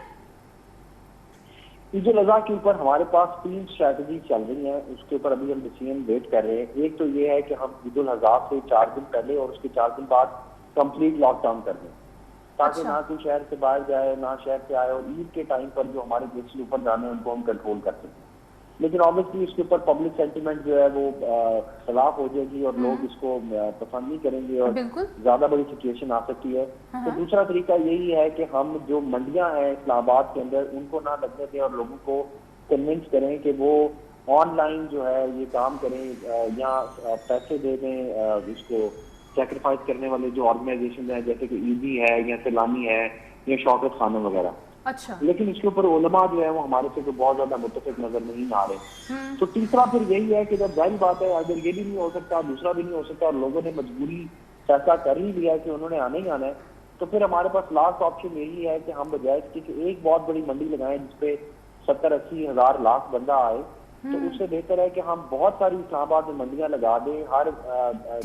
عید الاضحیٰ کے اوپر ہمارے پاس 3 اسٹریٹجی چل رہی ہیں, اس کے اوپر ابھی ہم ڈیسیژن ویٹ کر رہے ہیں. ایک تو یہ ہے کہ ہم عید الاضحیٰ سے 4 دن پہلے اور اس کے 4 دن بعد کمپلیٹ لاک ڈاؤن کر دیں تاکہ نہ کوئی شہر سے باہر جائے نہ شہر سے آئے, اور عید کے ٹائم پر جو ہمارے کیسز اوپر جانے ہیں ان کو ہم کنٹرول کر سکیں. لیکن آبویسلی اس کے اوپر پبلک سینٹیمنٹ جو ہے وہ خلاف ہو جائے گی اور لوگ اس کو پسند نہیں کریں گے اور زیادہ بڑی سچویشن آ سکتی ہے. تو دوسرا طریقہ یہی ہے کہ ہم جو منڈیاں ہیں اسلام آباد کے اندر ان کو نہ لگنے دیں اور لوگوں کو کنونس کریں کہ وہ آن لائن جو ہے یہ کام کریں یا پیسے دے دیں اس کو سیکریفائز کرنے والے جو آرگنائزیشن ہیں جیسے کہ ایزی ہے یا سیلانی ہے یا شوکت خانہ وغیرہ. اچھا. لیکن اس کے اوپر علماء جو ہے وہ ہمارے سے بہت زیادہ متفق نظر نہیں آ رہے. تو تیسرا پھر یہی ہے کہ جب ظاہر بات ہے اگر یہ بھی نہیں ہو سکتا دوسرا بھی نہیں ہو سکتا اور لوگوں نے مجبوری فیصلہ کر ہی لیا کہ انہوں نے آنا ہی آنا ہے, تو پھر ہمارے پاس لاسٹ آپشن یہی ہے کہ ہم بجائے اس کے کہ ایک بہت بڑی منڈی لگائیں جس پہ 70-80 ہزار لاکھ بندہ آئے, تو اس سے بہتر ہے کہ ہم بہت ساری اسلام آباد میں منڈیاں لگا دیں ہر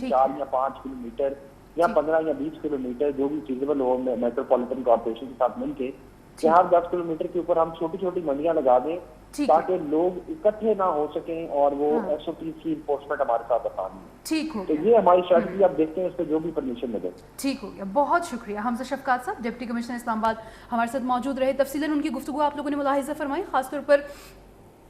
4 یا 5 کلومیٹر یا 15 یا 20 کلومیٹر جو بھی فیزیبل ہو میٹروپولیٹن کارپوریشن کے ساتھ مل کے کہ ہر 10 کلومیٹر کے اوپر ہم چھوٹی چھوٹی منڈیاں لگا دیں تاکہ لوگ اکٹھے نہ ہو سکیں اور وہ ایس او پی کی انفورسمنٹ ہمارے ساتھ آسان ہے. ٹھیک ہو تو یہ ہماری اسٹریٹجی آپ دیکھتے ہیں اس پہ جو بھی پرمیشن ملے. ٹھیک ہو گیا, بہت شکریہ. حمزہ شفقات صاحب ڈپٹی کمشنر اسلام آباد ہمارے ساتھ موجود رہے. تفصیلاً ان کی گفتگو آپ لوگوں نے ملاحظہ فرمائی. خاص طور پر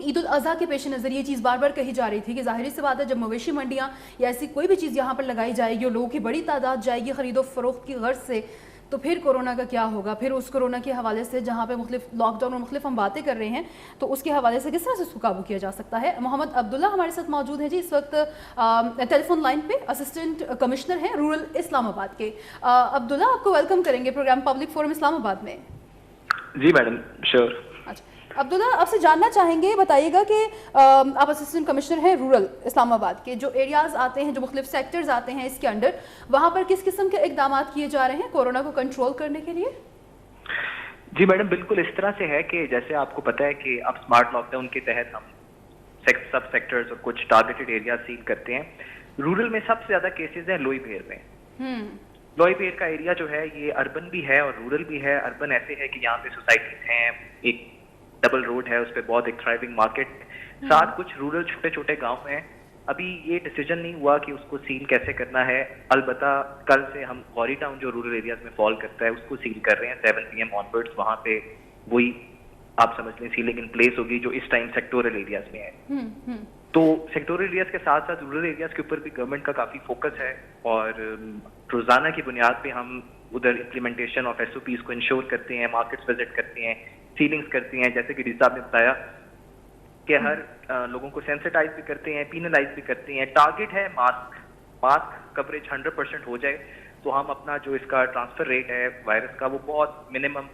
عید الاضحیٰ کے پیش نظر یہ چیز بار بار کہی جا رہی تھی کہ ظاہری سی بات ہے جب مویشی منڈیاں یا ایسی کوئی بھی چیز یہاں پر لگائی جائے گی اور لوگوں کی بڑی تعداد جائے گی خرید و فروخت کی غرض سے, تو پھر کورونا کا کیا ہوگا. پھر اس کورونا کے حوالے سے جہاں پہ مختلف لاک ڈاؤن اور مختلف ہم باتیں کر رہے ہیں تو اس کے حوالے سے کس طرح سے اس کو قابو کیا جا سکتا ہے. محمد عبداللہ ہمارے ساتھ موجود ہیں جی اس وقت ٹیلی فون لائن پہ, اسسٹنٹ کمشنر ہیں رورل اسلام آباد کے. عبداللہ آپ کو ویلکم کریں گے پروگرام پبلک فورم اسلام آباد میں. جی میڈم شیور. اچھا عبداللہ آپ سے جاننا چاہیں گے, بتائیے گا کہ آپ اسسٹنٹ کمشنر ہیں رورل اسلام آباد کے, جو ایریاز آتے ہیں, جو مختلف سیکٹرز آتے ہیں اس کے انڈر, وہاں پر کس قسم کے اقدامات کیے جا رہے ہیں کورونا کو کنٹرول کرنے کے لیے؟ جی میڈم بالکل اس طرح سے ہے کہ جیسے آپ کو پتہ ہے کہ اب اسمارٹ لاک ڈاؤن کے تحت ہم سب سیکٹرز اور کچھ ٹارگیٹڈ ایریا سیل کرتے ہیں. رورل میں سب سے زیادہ کیسز ہیں لوئی بھیر میں. لوئی بھیر کا ایریا جو ہے یہ اربن بھی ہے اور رورل بھی ہے. اربن ایسے ہے کہ یہاں پہ سوسائٹیز ہیں, ایک ڈبل روڈ ہے, اس پہ بہت ایک تھرائیونگ مارکیٹ, ساتھ کچھ رورل چھوٹے چھوٹے گاؤں ہیں. ابھی یہ ڈیسیجن نہیں ہوا کہ اس کو سیل کیسے کرنا ہے. البتہ کل سے ہم غوری ٹاؤن جو رورل ایریاز میں فال کرتا ہے اس کو سیل کر رہے ہیں 7 PM آنورڈس. وہاں پہ وہی آپ سمجھ لیں سیلنگ ان پلیس ہوگی جو اس ٹائم سیکٹورل ایریاز میں ہے. تو سیکٹورل ایریاز کے ساتھ ساتھ رورل ایریاز کے اوپر بھی گورنمنٹ کا کافی فوکس ہے اور روزانہ کی بنیاد پہ ہم ادھر امپلیمنٹیشن آف SOPs کو انشور کرتے ہیں, مارکیٹس وزٹ کرتے ہیں, سیلنگس کرتے ہیں. جیسے کہ ڈی صاحب نے بتایا کہ ہر لوگوں کو سینسٹائز بھی کرتے ہیں, پینلائز بھی کرتے ہیں. ٹارگیٹ ہے ماسک کوریج 100% ہو جائے تو ہم اپنا جو اس کا ٹرانسفر ریٹ ہے وائرس کا وہ بہت منیمم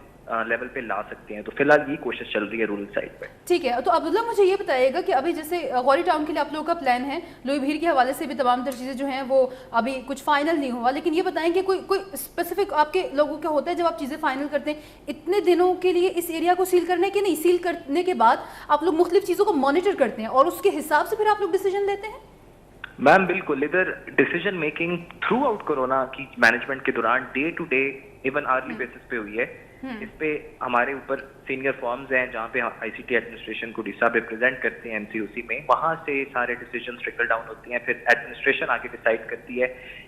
لیول پہ لا سکتے ہیں. تو فی الحال یہ کوشش چل رہی ہے رورل سائڈ پہ. ٹھیک ہے, تو عبداللہ مجھے یہ بتائیے گا کہ ابھی جیسے غوری ٹاؤن کے لیے آپ لوگوں کا پلان ہے, لوئی بھیر کے حوالے سے بھی تمام تر چیزیں جو ہیں وہ ابھی کچھ فائنل نہیں ہوا, لیکن یہ بتائیں کہ کوئی اسپیسیفک آپ کے لوگوں کا ہوتا ہے جب آپ چیزیں فائنل کرتے ہیں اتنے دنوں کے لیے اس ایریا کو سیل کرنے کے, نہیں سیل کرنے کے بعد آپ لوگ مختلف چیزوں کو مانیٹر کرتے ہیں اور اس کے حساب سے پھر آپ لوگ ڈیسیجن لیتے ہیں؟ میم بالکل, ادھر decision making throughout corona کی مینجمنٹ کے دوران day to day even hourly basis پہ ہوئی ہے. اس پہ ہمارے اوپر سینئر فارمز ہیں جہاں پہ ICT ایڈمنسٹریشن کو ڈی صاحب ریپرزینٹ کرتے ہیں MCOC میں, وہاں سے سارے ڈیسیجنز ٹرکل ڈاؤن ہوتے ہیں. پھر ایڈمنسٹریشن آگے ڈیسائیڈ کرتی ہے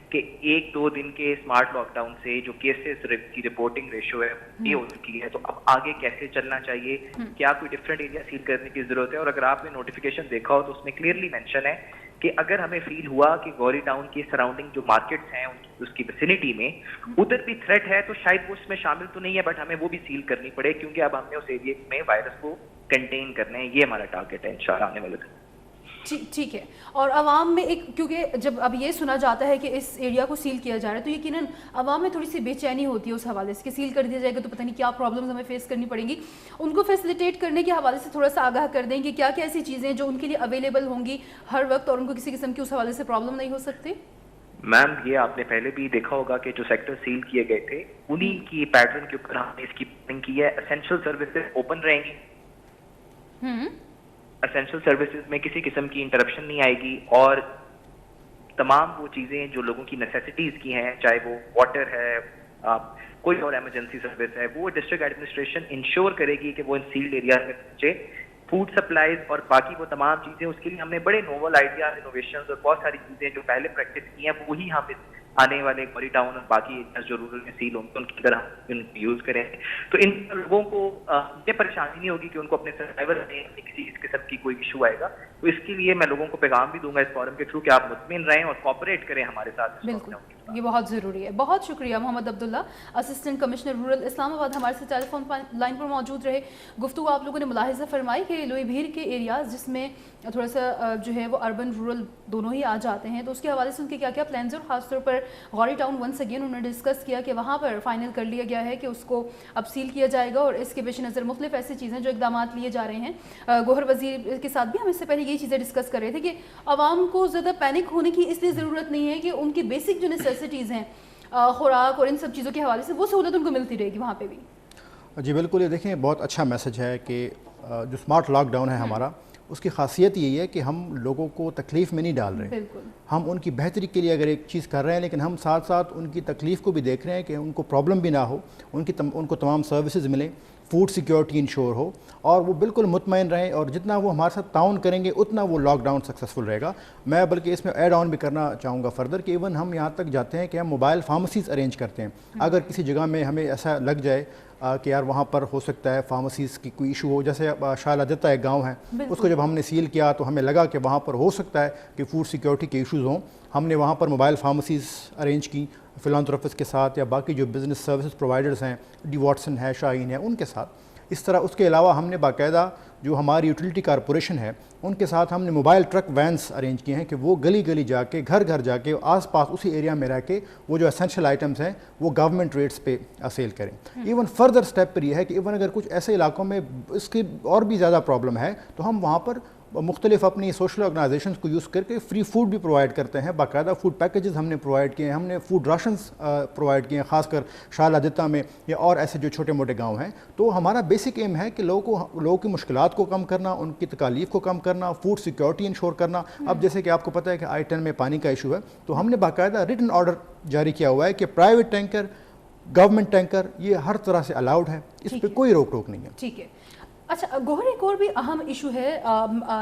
کہ 1-2 دن کے اسمارٹ لاک ڈاؤن سے جو کیسز کی رپورٹنگ ریشو ہے یہ ہو چکی ہے, تو اب آگے کیسے چلنا چاہیے, کیا کوئی ڈفرینٹ ایریا سیل کرنے کی ضرورت ہے. اور اگر آپ نے نوٹیفیکیشن دیکھا ہو تو اس میں کلیئرلی مینشن ہے کہ اگر ہمیں فیل ہوا کہ غوری ٹاؤن کی سراؤنڈنگ جو مارکیٹس ہیں اس کی ویسینٹی میں ادھر بھی تھریٹ ہے تو شاید وہ اس میں شامل تو نہیں ہے, بٹ ہمیں وہ بھی سیل کرنی پڑے کیونکہ اب ہم نے اس ایریا میں وائرس کو کنٹین کرنا ہے. یہ ہمارا ٹارگیٹ ہے انشاءاللہ آنے والے دن. ٹھیک ہے. اور عوام میں ایک, کیونکہ جب اب یہ سنا جاتا ہے کہ اس ایریا کو سیل کیا جا رہا ہے تو یقیناً عوام میں تھوڑی سی بے چینی ہوتی ہے اس حوالے سے کہ سیل کر دیا جائے گا تو پتہ نہیں کیا پرابلمز ہمیں فیس کرنی پڑیں گی. ان کو فیسیلیٹیٹ کرنے کے حوالے سے تھوڑا سا آگاہ کر دیں کہ کیا کیا ایسی چیزیں جو ان کے لیے اویلیبل ہوں گی ہر وقت اور ان کو کسی قسم کی اس حوالے سے پرابلم نہیں ہو سکتی. میم یہ آپ نے پہلے بھی دیکھا ہوگا کہ جو سیکٹر سیل کیے گئے تھے انہی کی پیٹرن کے اوپر ہم نے اس کی پلاننگ کی ہے. اسینشیل سروسز اوپن رہیں گی, اسینشیل سروسز میں کسی قسم کی انٹرپشن نہیں آئے گی, اور تمام وہ چیزیں جو لوگوں کی نیسیسٹیز کی ہیں, چاہے وہ واٹر ہے, کوئی اور ایمرجنسی سروس ہے, وہ ڈسٹرکٹ ایڈمنسٹریشن انشور کرے گی کہ وہ ان سیلڈ ایریاز میں پہنچے. فوڈ سپلائز اور باقی وہ تمام چیزیں, اس کے لیے ہم نے بڑے نوول آئیڈیاز, انوویشنز اور بہت ساری چیزیں جو پہلے پریکٹس کی ہیں وہی ہم آنے والے غوری ٹاؤن اور باقی ایریاز جو رورل میں سیل ہوں گے ان کی طرح ان کو یوز کریں. تو ان لوگوں کو یہ پریشانی نہیں ہوگی کہ ان کو اپنے سروائیول میں کسی اس قسم کی کوئی ایشو آئے گا. تو اس کے لیے میں لوگوں کو پیغام بھی دوں گا اس فورم کے تھرو کہ آپ مطمئن رہیں اور کوآپریٹ کریں ہمارے ساتھ. بالکل, یہ بہت ضروری ہے. بہت شکریہ محمد عبداللہ, اسسٹنٹ کمشنر رورل اسلام آباد, ہمارے سے ٹیلی فون لائن پر موجود رہے. گفتگو آپ لوگوں نے ملاحظہ فرمائی کہ لوئی بھیر کے ایریاز جس میں تھوڑا سا جو ہے وہ اربن رورل دونوں ہی آ جاتے ہیں, تو اس کے حوالے سے ان کے کیا کیا پلانز ہیں, اور خاص طور پر غوری ٹاؤن ونس اگین انہوں نے ڈسکس کیا کہ وہاں پر فائنل کر لیا گیا ہے کہ اس کو اب سیل کیا جائے گا, اور اس کے پیش نظر مختلف ایسی چیزیں جو اقدامات لیے جا رہے ہیں. گوہر وزیر کے ساتھ بھی ہم اس سے پہلے یہی چیزیں ڈسکس کر رہے تھے کہ عوام کو زیادہ پینک ہونے کی اس لیے ضرورت نہیں ہے کہ ان کی بیسک جو نیسیسٹیز ہیں, خوراک اور ان سب چیزوں کے حوالے سے وہ سہولت ان کو ملتی رہے گی وہاں پہ بھی. جی بالکل, یہ دیکھیں بہت اچھا میسج ہے کہ جو اسمارٹ لاک ڈاؤن ہے ہمارا, اس کی خاصیت یہی ہے کہ ہم لوگوں کو تکلیف میں نہیں ڈال رہے. بالکل, ہم ان کی بہتری کے لیے اگر ایک چیز کر رہے ہیں, لیکن ہم ساتھ ساتھ ان کی تکلیف کو بھی دیکھ رہے ہیں کہ ان کو پرابلم بھی نہ ہو, ان کو تمام سروسز ملیں, فوڈ سیکیورٹی انشور ہو, اور وہ بالکل مطمئن رہیں, اور جتنا وہ ہمارے ساتھ تعاون کریں گے اتنا وہ لاک ڈاؤن سکسیزفل رہے گا. میں بلکہ اس میں ایڈ آن بھی کرنا چاہوں گا فردر کہ ایون ہم یہاں تک جاتے ہیں کہ ہم موبائل فارمیسیز ارینج کرتے ہیں. اگر کسی جگہ میں ہمیں ایسا لگ جائے کہ یار وہاں پر ہو سکتا ہے فارمیسیز کی کوئی ایشو ہو, جیسے شاہ لادتا ایک گاؤں ہے, اس کو جب ہم نے سیل کیا تو ہمیں لگا کہ وہاں پر ہو سکتا ہے کہ فوڈ سیکیورٹی کے ایشوز ہوں. ہم نے وہاں پر موبائل فارمیسیز ارینج کی فلانتھروپسٹ کے ساتھ یا باقی جو بزنس سروسز پرووائڈرز ہیں, ڈی واٹسن ہے, شاہین ہے, ان کے ساتھ. इस तरह उसके अलावा हमने बाकायदा जो हमारी यूटिलिटी कॉरपोरेशन है उनके साथ हमने मोबाइल ट्रक वैन्स अरेंज किए हैं कि वो गली गली जाके घर घर जाके आसपास उसी एरिया में रह के वो जो एसेंशियल आइटम्स हैं वो गवर्नमेंट रेट्स पे सेल करें। इवन फर्दर स्टेप पर यह है कि इवन अगर कुछ ऐसे इलाकों में इसकी और भी ज़्यादा प्रॉब्लम है तो हम वहाँ पर मुख्तलिफ अपनी सोशल ऑर्गेनाइजेशंस को यूज़ करके फ्री फूड भी प्रोवाइड करते हैं। बाकायदा फूड पैकेजेस हमने प्रोवाइड किए हैं, हमने फूड राशंस प्रोवाइड किए हैं, ख़ासकर शाला दित्ता में या और ऐसे जो छोटे मोटे गांव हैं। तो हमारा बेसिक एम है कि लोगों की मुश्किलात को कम करना, उनकी तकालीफ को कम करना, फूड सिक्योरिटी इंश्योर करना। अब जैसे कि आपको पता है कि I-10 में पानी का इशू है, तो हमने बाकायदा रिटन ऑर्डर जारी किया हुआ है कि प्राइवेट टैंकर, गवर्नमेंट टैंकर ये हर तरह से अलाउड है, इस पर कोई रोक टोक नहीं है। ठीक है। अच्छा गौहर, एक और भी अहम इशू है,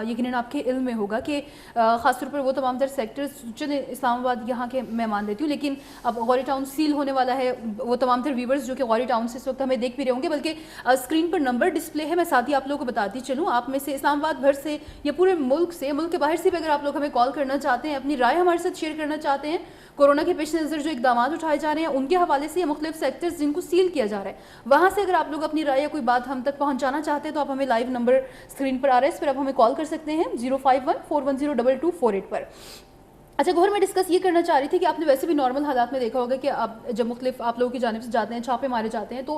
यकीनन आपके इल्म में होगा कि ख़ासतौर पर वो तमाम तर सेक्टर्स चले इस्लामाबाद यहाँ के मैं मान लेती हूँ, लेकिन अब गौरी टाउन सील होने वाला है। वो तमाम तर व्यूवर्स जो कि गौरी टाउन से इस वक्त हमें देख भी रहे होंगे, बल्कि स्क्रीन पर नंबर डिस्प्ले है, मैं साथ ही आप लोगों को बताती चलूँ। आप में से इस्लामाबाद भर से या पूरे मुल्क से, मुल्क के बाहर से भी अगर आप लोग हमें कॉल करना चाहते हैं, अपनी राय हमारे साथ शेयर करना चाहते हैं, कोरोना के पेश नज़र जो इकदाम उठाए जा रहे हैं उनके हवाले से, या मुख्तलिफ सेक्टर्स जिनको सील किया जा रहा है, वहाँ से अगर आप लोग अपनी राय या कोई बात हम तक पहुँचाना चाहते हैं तो आप हमें लाइव नंबर स्क्रीन पर आ रहा है, इस पर आप हमें कॉल कर सकते हैं 051-410-2248 पर। अच्छा गौहर, मैं डिस्कस ये करना चाह रही थी कि आपने वैसे भी नॉर्मल हालात में देखा होगा कि आप जब मुख्तलिफ आप लोगों की जानिब से जाते हैं, छापे मारे जाते हैं, तो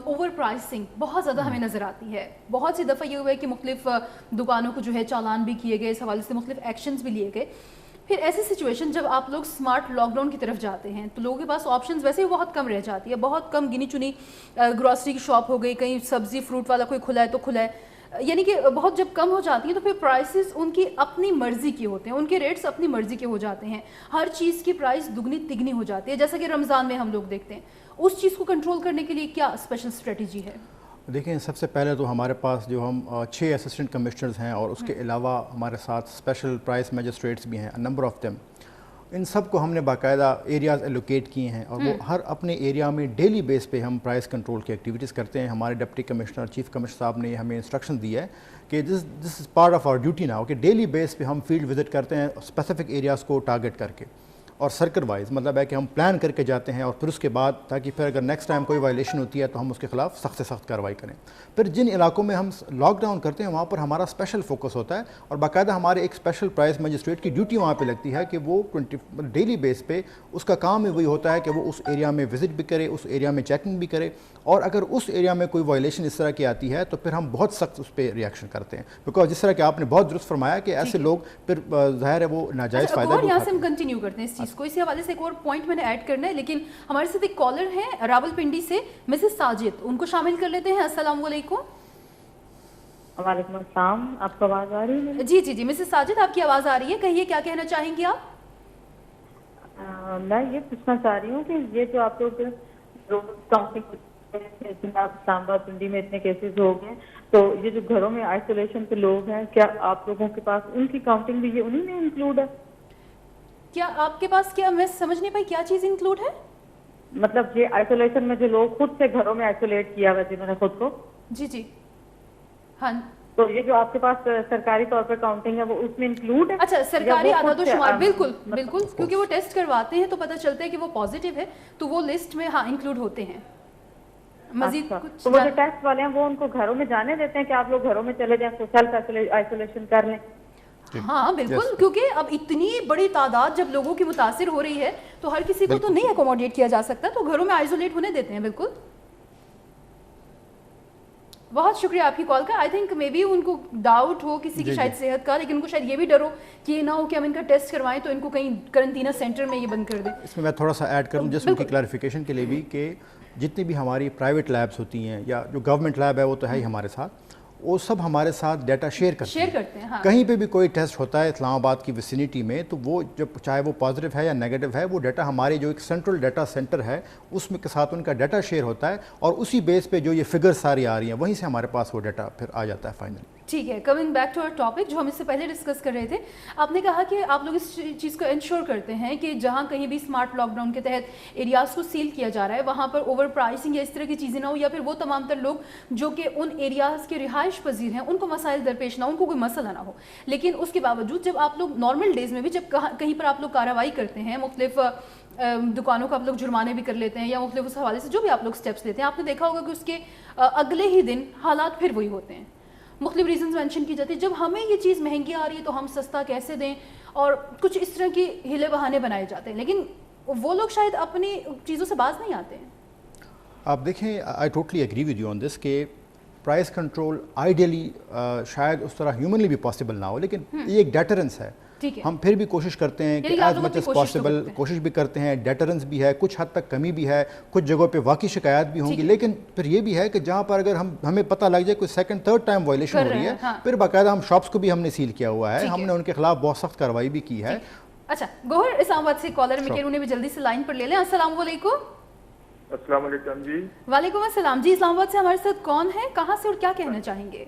ओवर प्राइसिंग बहुत ज़्यादा हमें नज़र आती है। बहुत सी दफ़ा ये हुआ है कि मुख्तलिफ दुकानों को जो है चालान भी किए गए, इस हवाले से मुख्तलिफ एक्शंस भी लिए गए। फिर ऐसी सिचुएशन जब आप लोग स्मार्ट लॉकडाउन की तरफ जाते हैं तो लोगों के पास ऑप्शंस वैसे ही बहुत कम रह जाती है, बहुत कम गिनी चुनी ग्रॉसरी की शॉप हो गई, कहीं सब्ज़ी फ्रूट वाला कोई खुला है तो खुला है, यानी कि बहुत जब कम हो जाती हैं तो फिर प्राइसेस उनकी अपनी मर्ज़ी के होते हैं, उनके रेट्स अपनी मर्ज़ी के हो जाते हैं, हर चीज़ की प्राइस दुगनी तिगनी हो जाती है, जैसा कि रमज़ान में हम लोग देखते हैं। उस चीज़ को कंट्रोल करने के लिए क्या स्पेशल स्ट्रेटजी है? देखें, सबसे पहले तो हमारे पास जो हम 6 असिस्टेंट कमिश्नर्स हैं और उसके अलावा हमारे साथ स्पेशल प्राइस मैजिस्ट्रेट्स भी हैं, नंबर ऑफ़ देम। इन सब को हमने बाकायदा एरियाज़ एलोकेट किए हैं और वो हर अपने एरिया में डेली बेस पे हम प्राइस कंट्रोल की एक्टिविटीज़ करते हैं। हमारे डिप्टी कमिश्नर, चीफ कमिश्नर साहब ने हमें इंस्ट्रक्शन दिया है कि this is part of our duty now कि डेली बेस पे हम फील्ड विज़िट करते हैं स्पेसिफिक एरियाज़ को टारगेट करके, और सर्कल वाइज, मतलब है कि हम प्लान करके जाते हैं और फिर उसके बाद ताकि फिर अगर नेक्स्ट टाइम कोई वायलेशन होती है तो हम उसके खिलाफ सख्त से सख्त कार्रवाई करें। फिर जिन इलाकों में हम लॉकडाउन करते हैं वहाँ पर हमारा स्पेशल फोकस होता है और बाकायदा हमारे एक स्पेशल प्राइस मजिस्ट्रेट की ड्यूटी वहाँ पे लगती है कि वो डेली बेस पे उसका काम ही वही होता है कि वो उस एरिया में विज़िट भी करे, उस एरिया में चेकिंग भी करे, और अगर उस एरिया में कोई वायलेशन इस तरह की आती है तो फिर हम बहुत सख्त उस पर रिएक्शन करते हैं। बिकॉज जिस तरह कि आपने बहुत दुरुस्त फरमाया कि ऐसे लोग फिर ज़ाहिर है वो नाजायज़ फ़ायदा। यहाँ से हम कंटिन्यू करते हैं इस चीज़ को, इसी हवाले से एक और पॉइंट मैंने ऐड करना है, लेकिन हमारे साथ एक कॉलर हैं रावलपिंडी से, मिसेस साजिद, उनको शामिल कर लेते हैं। अस्सलाम वालेकुम। वालेकुम अस्सलाम, आपको आवाज़ आ रही है? जी जी जी, मिसेस साजिद आपकी आवाज़ आ रही है, कहिए क्या कहना चाहेंगी आप? मैं ये पूछना चाह रही हूँ कि ये जो आप लोग काउंटिंग इस्लामाबाद पिंडी में इतने केसेस हो गए, तो ये जो घरों में आइसोलेशन के लोग हैं, क्या आप लोगों के पास उनकी काउंटिंग भी ये उन्हीं में इंक्लूड है? क्या आपके पास, क्या मैं समझ नहीं पाई, क्या चीज़ इंक्लूड है? मतलब ये आइसोलेशन में जो लोग खुद से घरों में आइसोलेट किया हुआ जिन्होंने खुद को। जी जी हाँ, तो ये जो आपके पास सरकारी तौर पर काउंटिंग है वो उसमें इंक्लूड है? अच्छा, सरकारी आदादोशुमार, बिल्कुल बिल्कुल, क्योंकि वो टेस्ट करवाते हैं तो पता चलता है कि वो पॉजिटिव है तो वो लिस्ट में हाँ इंक्लूड होते हैं। मजीद अच्छा, कुछ तो वो जो टेस्ट वाले हैं वो उनको घरों में जाने देते हैं कि आप लोग घरों में चले जाएं, सेल्फ आइसोलेशन कर लें? हाँ बिल्कुल, क्योंकि अब इतनी बड़ी तादाद जब लोगों की मुतासिर हो रही है तो हर किसी को तो नहीं अकोमोडेट किया जा सकता, तो घरों में आइसोलेट होने देते हैं। बिल्कुल, बहुत शुक्रिया आपकी कॉल का। आई थिंक मे बी उनको डाउट हो किसी की शायद सेहत का, लेकिन उनको शायद ये भी डर हो कि ये ना हो कि हम इनका टेस्ट करवाएं तो इनको कहीं करंटीना सेंटर में ये बंद कर दें। इसमें मैं थोड़ा सा ऐड करूँ जस्ट उनकी क्लैरिफिकेशन के लिए भी कि जितनी भी हमारी प्राइवेट लैब्स होती हैं या जो गवर्नमेंट लैब है वो तो है ही हमारे साथ, वो सब हमारे साथ डाटा शेयर करते हैं। हाँ। कहीं पे भी कोई टेस्ट होता है इस्लामाबाद की विसिनिटी में तो वो जब चाहे वो पॉजिटिव है या नेगेटिव है, वो डाटा हमारे जो एक सेंट्रल डाटा सेंटर है उसमें के साथ उनका डाटा शेयर होता है और उसी बेस पे जो ये फिगर सारी आ रही हैं वहीं से हमारे पास वो डाटा फिर आ जाता है फाइनली। ٹھیک ہے, کمنگ بیک ٹو اور ٹاپک جو ہم اس سے پہلے ڈسکس کر رہے تھے, آپ نے کہا کہ آپ لوگ اس چیز کو انشور کرتے ہیں کہ جہاں کہیں بھی اسمارٹ لاک ڈاؤن کے تحت ایریاز کو سیل کیا جا رہا ہے وہاں پر اوور پرائسنگ یا اس طرح کی چیزیں نہ ہو, یا پھر وہ تمام تر لوگ جو کہ ان ایریاز کے رہائش پذیر ہیں ان کو مسائل درپیش نہ ہو, ان کو کوئی مسئلہ نہ ہو. لیکن اس کے باوجود جب آپ لوگ نارمل ڈیز میں بھی جب کہیں پر آپ لوگ کارروائی کرتے ہیں, مختلف دکانوں کو آپ لوگ جرمانے بھی کر لیتے ہیں یا مختلف اس حوالے سے جو بھی آپ لوگ اسٹیپس لیتے ہیں, آپ نے دیکھا ہوگا کہ اس کے اگلے ہی دن حالات پھر وہی ہوتے ہیں, مختلف ریزنز مینشن کی جاتی ہے. جب ہمیں یہ چیز مہنگی آ رہی ہے تو ہم سستا کیسے دیں, اور کچھ اس طرح کی ہیلے بہانے بنائے جاتے ہیں, لیکن وہ لوگ شاید اپنی چیزوں سے باز نہیں آتے ہیں. آپ دیکھیں, I totally agree with you on this کہ پرائس کنٹرول آئیڈیلی شاید اس طرح ہیومنلی بھی پاسبل نہ ہو, لیکن یہ ایک ڈیٹرنس ہے. ہم پھر بھی کوشش کرتے ہیں کہ ایز مچ ایز پاسبل کوشش بھی کرتے ہیں, ڈیٹرنس بھی ہے, کچھ حد تک کمی بھی ہے, کچھ جگہوں پہ واقعی شکایات بھی ہوں گی, لیکن پھر یہ بھی ہے کہ جہاں پر اگر ہمیں پتہ لگ جائے کوئی سیکنڈ تھرڈ ٹائم وائلیشن ہو رہی ہے, پھر باقاعدہ ہم شاپس کو بھی ہم نے سیل کیا ہوا ہے, ہم نے ان کے خلاف بہت سخت کارروائی بھی کی ہے. اچھا گوہر اسلام آباد سے کالر میں کہ انہیں بھی جلدی سے لائن پر لے لیں. السلام علیکم. السلام علیکم جی. وعلیکم السلام جی. اسلام آباد سے ہمارے ساتھ کون ہے, کہاں سے اور کیا کہنا چاہیں گے؟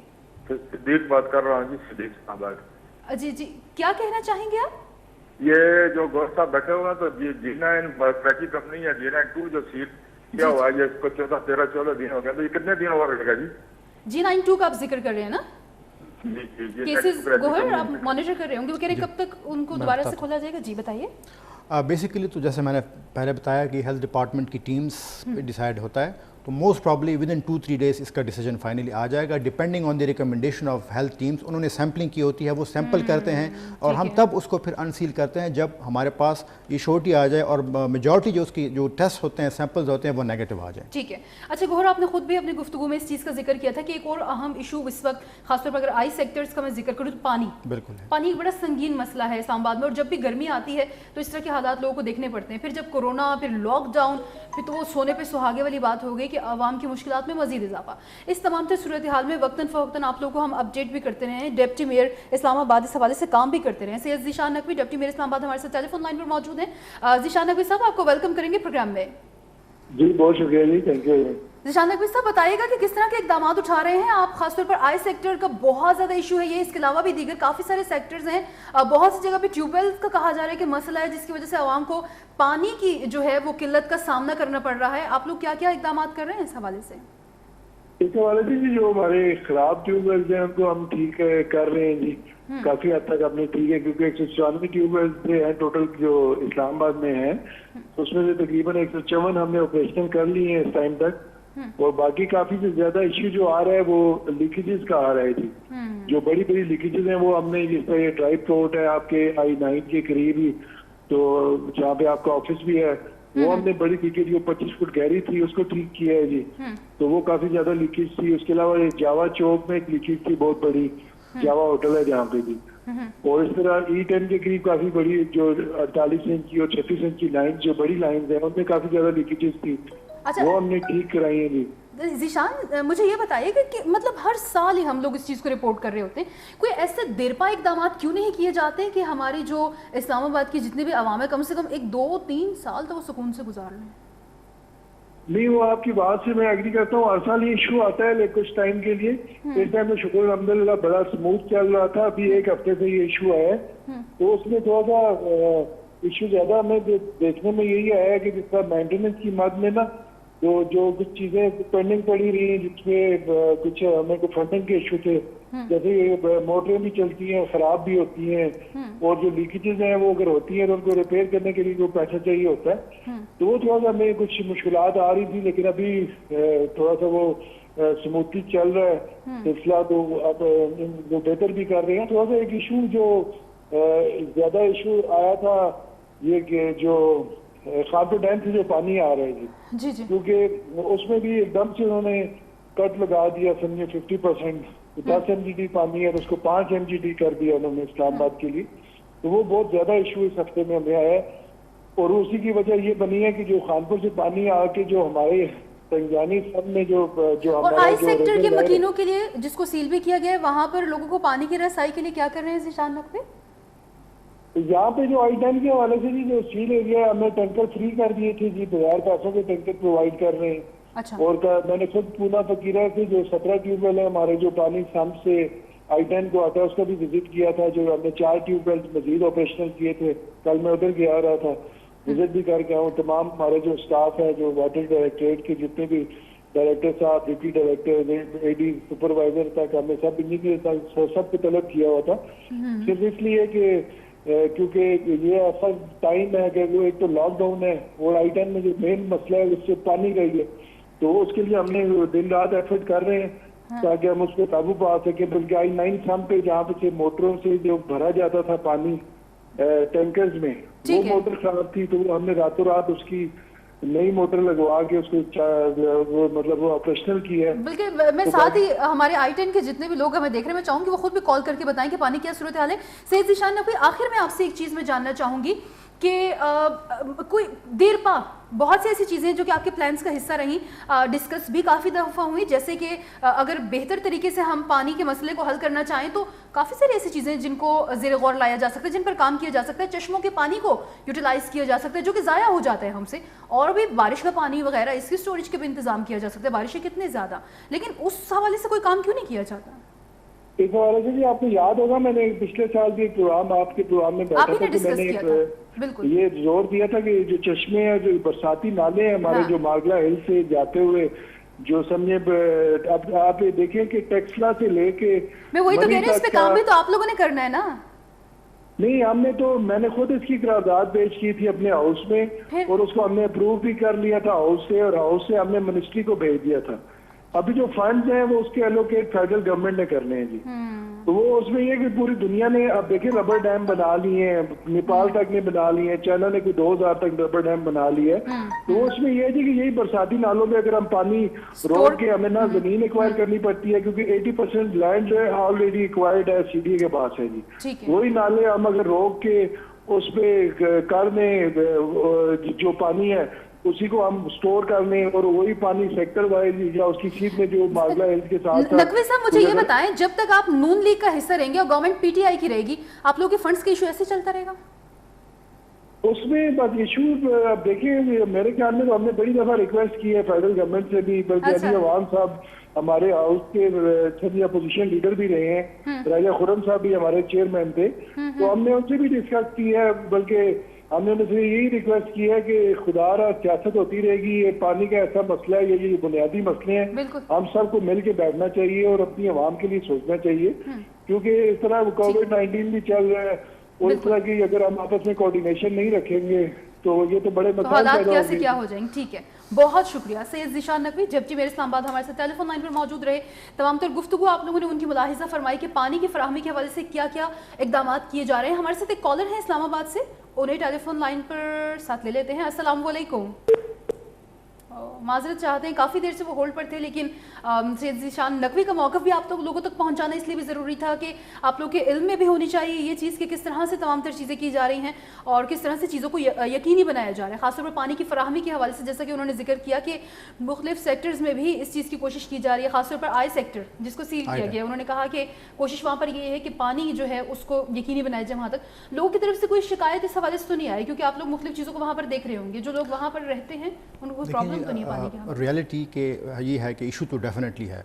صدیق بات کر رہا ہوں جی, صدیق اسلام آباد. جی جی, کیا کہنا چاہیں گے آپ؟ یہ جو گور صاحب بیٹھے ہوئے ہیں تو جی9 پیکی کمپنی ہے, جی9-2 جو سیل کیا ہوا ہے, یہ اس کو 14 دن ہو گیا, تو یہ کتنے دن اور رہے گا جی؟ جی9-2 کا آپ ذکر کر رہے ہیں نا, کیسز گوہر آپ مانیٹر کر رہے ہوں گے, وہ کہہ رہے کب تک ان کو دوبارہ سے کھولا جائے گا؟ جی بتائیے. بیسیکلی تو جیسے میں نے پہلے بتایا کہ ہیلتھ ڈپارٹمنٹ کی ٹیمز پہ ڈیسائیڈ ہوتا ہے, تو most probably within 2-3 days اس کا ڈیسیجن فائنلی آ جائے گا, depending on the recommendation of health teams. انہوں نے سیمپلنگ کی ہوتی ہے, وہ سیمپل کرتے ہیں اور ہم تب اس کو پھر انسیل کرتے ہیں جب ہمارے پاس یہ شورٹی آ جائے اور میجورٹی جو اس کی جو ٹیسٹ ہوتے ہیں, سیمپلز ہوتے ہیں, وہ نیگیٹو آ جائیں. ٹھیک ہے. اچھا گوہر, آپ نے خود بھی اپنی گفتگو میں اس چیز کا ذکر کیا تھا کہ ایک اور اہم ایشو اس وقت, خاص طور پر اگر آئی سیکٹرز کا میں ذکر کروں تو پانی. بالکل, پانی ایک بڑا سنگین مسئلہ ہے اسلام آباد میں, اور جب بھی گرمی آتی ہے تو اس طرح کے حالات لوگوں کو دیکھنے پڑتے ہیں. پھر جب کورونا, پھر لاک ڈاؤن, پھر تو وہ سونے پہ سہاگے والی بات ہو گئی کہ عوام کی مشکلات میں مزید اضافہ. اس تمام تر صورتحال میں وقتاً فوقتاً آپ لوگوں کو ہم اپڈیٹ بھی کرتے رہے ہیں, ڈپٹی میئر اسلام آباد اس حوالے سے کام بھی کرتے رہے ہیں. سید ذیشان نقوی ڈپٹی میئر اسلام آباد ہمارے ساتھ ٹیلی فون لائن پر موجود ہیں. ذیشان نقوی صاحب, آپ کو ویلکم کریں گے پروگرام میں. جی بہت شکریہ جی, تھینک یو. ذیشان نقوی صاحب بتائیے گا کہ کس طرح کے اقدامات اٹھا رہے ہیں آپ, خاص طور پر آئی سیکٹر کا بہت زیادہ ایشو ہے یہ, اس کے علاوہ بھی دیگر کافی سارے سیکٹرز ہیں, بہت سی جگہ پہ ٹیوب ویل کا کہا جا رہا ہے کہ مسئلہ ہے جس کی وجہ سے عوام کو پانی کی جو ہے وہ قلت کا سامنا کرنا پڑ رہا ہے. آپ لوگ کیا کیا اقدامات کر رہے ہیں اس حوالے سے؟ اس حوالے سے جی جو ہمارے خراب ٹیوب ویلز ہیں ان کو ہم ٹھیک کر رہے ہیں جی, کافی حد تک اپنے ٹھیک ہے, کیونکہ 194 ٹیوب ویلز ہیں ٹوٹل جو اسلام آباد میں ہیں, اس میں سے تقریباً 154 ہم نے آپریشن کر لی ہیں اس ٹائم تک, اور باقی کافی سے زیادہ ایشو جو آ رہا ہے وہ لیکیجز کا آ رہا ہے جی. جو بڑی بڑی لیکیجز ہیں وہ ہم نے, جس طرح یہ ٹرائی پورٹ ہے آپ کے I-9 کے قریب ہی, تو جہاں پہ آپ کا آفس بھی ہے, وہ ہم نے بڑی لیکیج جو 25 فٹ گہری تھی اس کو ٹھیک کیا ہے جی, تو وہ کافی زیادہ لیکیج تھی. اس کے علاوہ جاوا چوک میں ایک لیکیج تھی بہت بڑی, جاوا ہوٹل ہے جہاں پہ بھی, اور اس طرح E10 کے قریب کافی بڑی جو 48 انچ کی اور 36 انچ کی لائن جو بڑی لائنز ہیں ان میں کافی زیادہ لیکیجز تھی, وہ ہم نے ٹھیک کرائی ہیں جی. ذیشان مجھے یہ بتائیے کہ مطلب ہر سال ہی ہم لوگ اس چیز کو رپورٹ کر رہے ہوتے ہیں, کوئی ایسے دیرپا اقدامات کیوں نہیں کیے جاتے ہیں کہ ہماری جو اسلام آباد کی جتنے بھی عوام ہے کم سے کم 1-2-3 سال تو وہ سکون سے گزار لیں؟ نہیں, وہ آپ کی بات سے میں ایگری کرتا ہوں, ہر سال یہ ایشو آتا ہے لیکن کچھ ٹائم کے لیے. اس ٹائم میں شکر الحمدللہ بڑا سموتھ چل رہا تھا, ابھی ایک ہفتے سے یہ ایشو آیا ہے, تو اس میں تھوڑا سا ایشو زیادہ ہمیں دیکھنے میں یہی آیا ہے کہ جس طرح مینٹیننس کی مد میں نا جو کچھ چیزیں پینڈنگ پڑی رہی ہیں, جس میں کچھ ہمیں کو فنڈنگ کے ایشو تھے, جیسے موٹریں بھی چلتی ہیں خراب بھی ہوتی ہیں, اور جو لیکیجز ہیں وہ اگر ہوتی ہیں تو ان کو ریپیئر کرنے کے لیے جو پیسہ چاہیے ہوتا ہے, تو وہ تھوڑا سا ہمیں کچھ مشکلات آ رہی تھی, لیکن ابھی تھوڑا سا وہ سموتھلی چل رہا ہے سلسلہ, تو اب وہ بہتر بھی کر رہے ہیں. تھوڑا سا ایک ایشو جو زیادہ ایشو آیا تھا یہ کہ جو خانپور ڈیم سے جو پانی آ رہا ہے جی, کیونکہ اس میں بھی ایک دم سے انہوں نے کٹ لگا دیا, سمجھے 50%, 10 MGD پانی ہے تو اس کو 5 MGD کر دیا انہوں نے اسلام آباد کے لیے, تو وہ بہت زیادہ ایشو اس ہفتے میں ہمیں آیا ہے. اور اسی کی وجہ یہ بنی ہے کہ جو خانپور سے پانی آ کے جو ہمارے تنگانی سب میں جو اور آئی سیکٹر کے مکینوں کے لیے جس کو سیل بھی کیا گیا ہے, وہاں پر لوگوں کو پانی کی رسائی کے لیے کیا کر رہے ہیں ذیشان نقوی؟ یہاں پہ جو I-10 کے حوالے سے جو سیل ایریا ہم نے ٹینکر فری کر دیے تھے جی, بغیر پیسوں کے ٹینکر پرووائڈ کر رہے ہیں. اور میں نے خود پونا فقیرہ سے جو 17 ٹیوب ویل ہیں ہمارے جو پانی سم سے I-10 को आता है उसका भी विजिट किया था, जो हमने 4 ट्यूब वेल्स मजीद ऑपरेशनल किए थे, कल मैं उधर गया रहा था, विजिट भी करके आऊँ। तमाम हमारे जो स्टाफ है, जो वाटर डायरेक्टरेट के जितने भी डायरेक्टर साहब, डिप्टी डायरेक्टर, एडी, सुपरवाइजर तक, हमने सब इंजीनियर तक सबको तलब किया हुआ था, सिर्फ इसलिए कि क्योंकि ये ऐसा टाइम है कि वो एक तो लॉकडाउन है और I-10 में जो मेन मसला है उससे पानी का ही है, तो उसके लिए हमने दिन रात एफर्ट कर रहे हैं ताकि हम उस पर काबू पा सके। बल्कि I-9 सम्प पे जहाँ पे से मोटरों से जो भरा जाता था पानी टैंकर्स में, वो मोटर खराब थी, तो हमने रातों रात उसकी नई मोटर लगवा के उसको वो मतलब वो ऑपरेशनल की है। बल्कि मैं साथ ही हमारे I-10 के जितने भी लोग हमें देख रहे हैं, मैं चाहूंगी वो खुद भी कॉल करके बताएं कि पानी क्या सूरत हाल है। सैयद ज़ीशान नकवी, आखिर में आपसे एक चीज़ मैं जानना चाहूंगी कि कोई देर पा बहुत सी ऐसी चीज़ें जो कि आपके प्लान्स का हिस्सा रहीं, डिस्कस भी काफ़ी दफ़ा हुई, जैसे कि अगर बेहतर तरीके से हम पानी के मसले को हल करना चाहें तो काफ़ी सारी ऐसी चीज़ें जिनको ज़ेर गौर लाया जा सकता है, जिन पर काम किया जा सकता है। चश्मों के पानी को यूटिलाइज़ किया जा सकता है जो कि ज़ाया हो जाता है हमसे, और भी बारिश का पानी वगैरह इसकी स्टोरेज के भी इंतज़ाम किया जा सकता है, बारिशें कितनी ज़्यादा, लेकिन उस हवाले से कोई काम क्यों नहीं किया जाता? इस हवाले से भी आपको याद होगा, मैंने पिछले साल भी एक प्रोग्राम आपके प्रोग्राम में बैठा था, तो मैंने ये जोर दिया था कि जो चश्मे हैं, जो बरसाती नाले हैं हमारे, जो मार्गला हिल से जाते हुए, जो समझे अब आप ये देखें कि टेक्सला से लेके, मैं वही तो कह रही हूं, इस पे काम भी तो आप लोगों ने करना है ना। नहीं, मैंने खुद इसकी करारदाद पेश की थी अपने हाउस में, और उसको हमने अप्रूव भी कर लिया था हाउस से, और हाउस से हमने मिनिस्ट्री को भेज दिया था। अभी जो फंड्स हैं वो उसके एलोकेट फेडरल गवर्नमेंट ने करने हैं जी। तो वो उसमें ये कि पूरी दुनिया ने, अब देखिए, रबर डैम बना लिए हैं, नेपाल तक ने बना लिए हैं, चाइना ने कोई 2000 तक रबर डैम बना लिए है। तो उसमें ये है जी कि यही बरसाती नालों में अगर हम पानी रोक के, हमें ना जमीन एक्वायर करनी पड़ती है, क्योंकि 80% लैंड जो है ऑलरेडी एक्वायर्ड है, CDA के पास है जी। वही नाले हम अगर रोक के उस पे कर दें, जो पानी है उसी को हम स्टोर करने, और वही पानी सेक्टर वाइज या उसकी सीट में जो मार्गला हेल्थ के साथ। नकवी साहब, मुझे ये बताएं, जब तक आप नून लीग का हिस्सा रहेंगे और गवर्नमेंट PTI की रहेगी, आप लोगों के फंड्स का इशू ऐसे चलता रहेगा? उसमें बस इशू अब देखिए, मेरे ख्याल में तो हमने बड़ी दफा रिक्वेस्ट की है फेडरल गवर्नमेंट से भी, बल्कि अली अवान साहब हमारे हाउस के छठी अपोजिशन लीडर भी रहे हैं, राजा खुरम साहब भी हमारे चेयरमैन थे, तो हमने उनसे भी डिस्कस की है। बल्कि हमने उनसे यही रिक्वेस्ट की है कि खुदारा सियासत होती रहेगी, ये पानी का ऐसा मसला है, ये बुनियादी मसले हैं, हम सबको मिल के बैठना चाहिए और अपनी आवाम के लिए सोचना चाहिए, क्योंकि इस तरह COVID-19 भी चल रहा है, और इस तरह की अगर हम आपस में कोऑर्डिनेशन नहीं रखेंगे तो ये तो बड़े हालात क्या हो जाएंगे। ठीक है, बहुत शुक्रिया सैयद ज़ीशान नकवी, जबकि मेरे इस्लामाबाद हमारे साथ टेलीफोन लाइन पर मौजूद रहे। तमाम तर गुफ्तगू आप लोगों ने उनकी मुलाहिजा फरमाई कि पानी की फराहमी के हवाले से क्या क्या इकदाम किए जा रहे हैं। हमारे साथ एक कॉलर है इस्लामाबाद से, उन्हें टेलीफोन लाइन पर साथ ले लेते हैं। अस्सलाम वालेकुम। माजरत चाहते हैं, काफ़ी देर से वो होल्ड पर थे, लेकिन सैयद ज़ीशान नकवी का मौक़िफ़ भी आप लोगों तक पहुंचाना इसलिए भी ज़रूरी था कि आप लोग के इल्म में भी होनी चाहिए ये चीज़ कि किस तरह से तमाम तर चीज़ें की जा रही हैं और किस तरह से चीज़ों को यकीनी बनाया जा रहा है, ख़ासतौर पर पानी की फराहमी के हवाले से। जैसा कि उन्होंने जिक्र किया कि मुख्तलिफ सेक्टर्स में भी इस चीज़ की कोशिश की जा रही है, ख़ासतौर पर आई सेक्टर जिसको सील किया गया, उन्होंने कहा कि कोशिश वहाँ पर ये है कि पानी जो है उसको यकीनी बनाया जाए। वहाँ तक लोगों की तरफ से कोई शिकायत इस हवाले से तो नहीं आई, क्योंकि आप लोग मुख्तलिफ चीज़ों को वहाँ पर देख रहे होंगे, जो लोग वहाँ पर रहते हैं उनको प्रॉब्लम तो नहीं पानी की। रियलिटी के ये है कि इशू तो डेफिनेटली है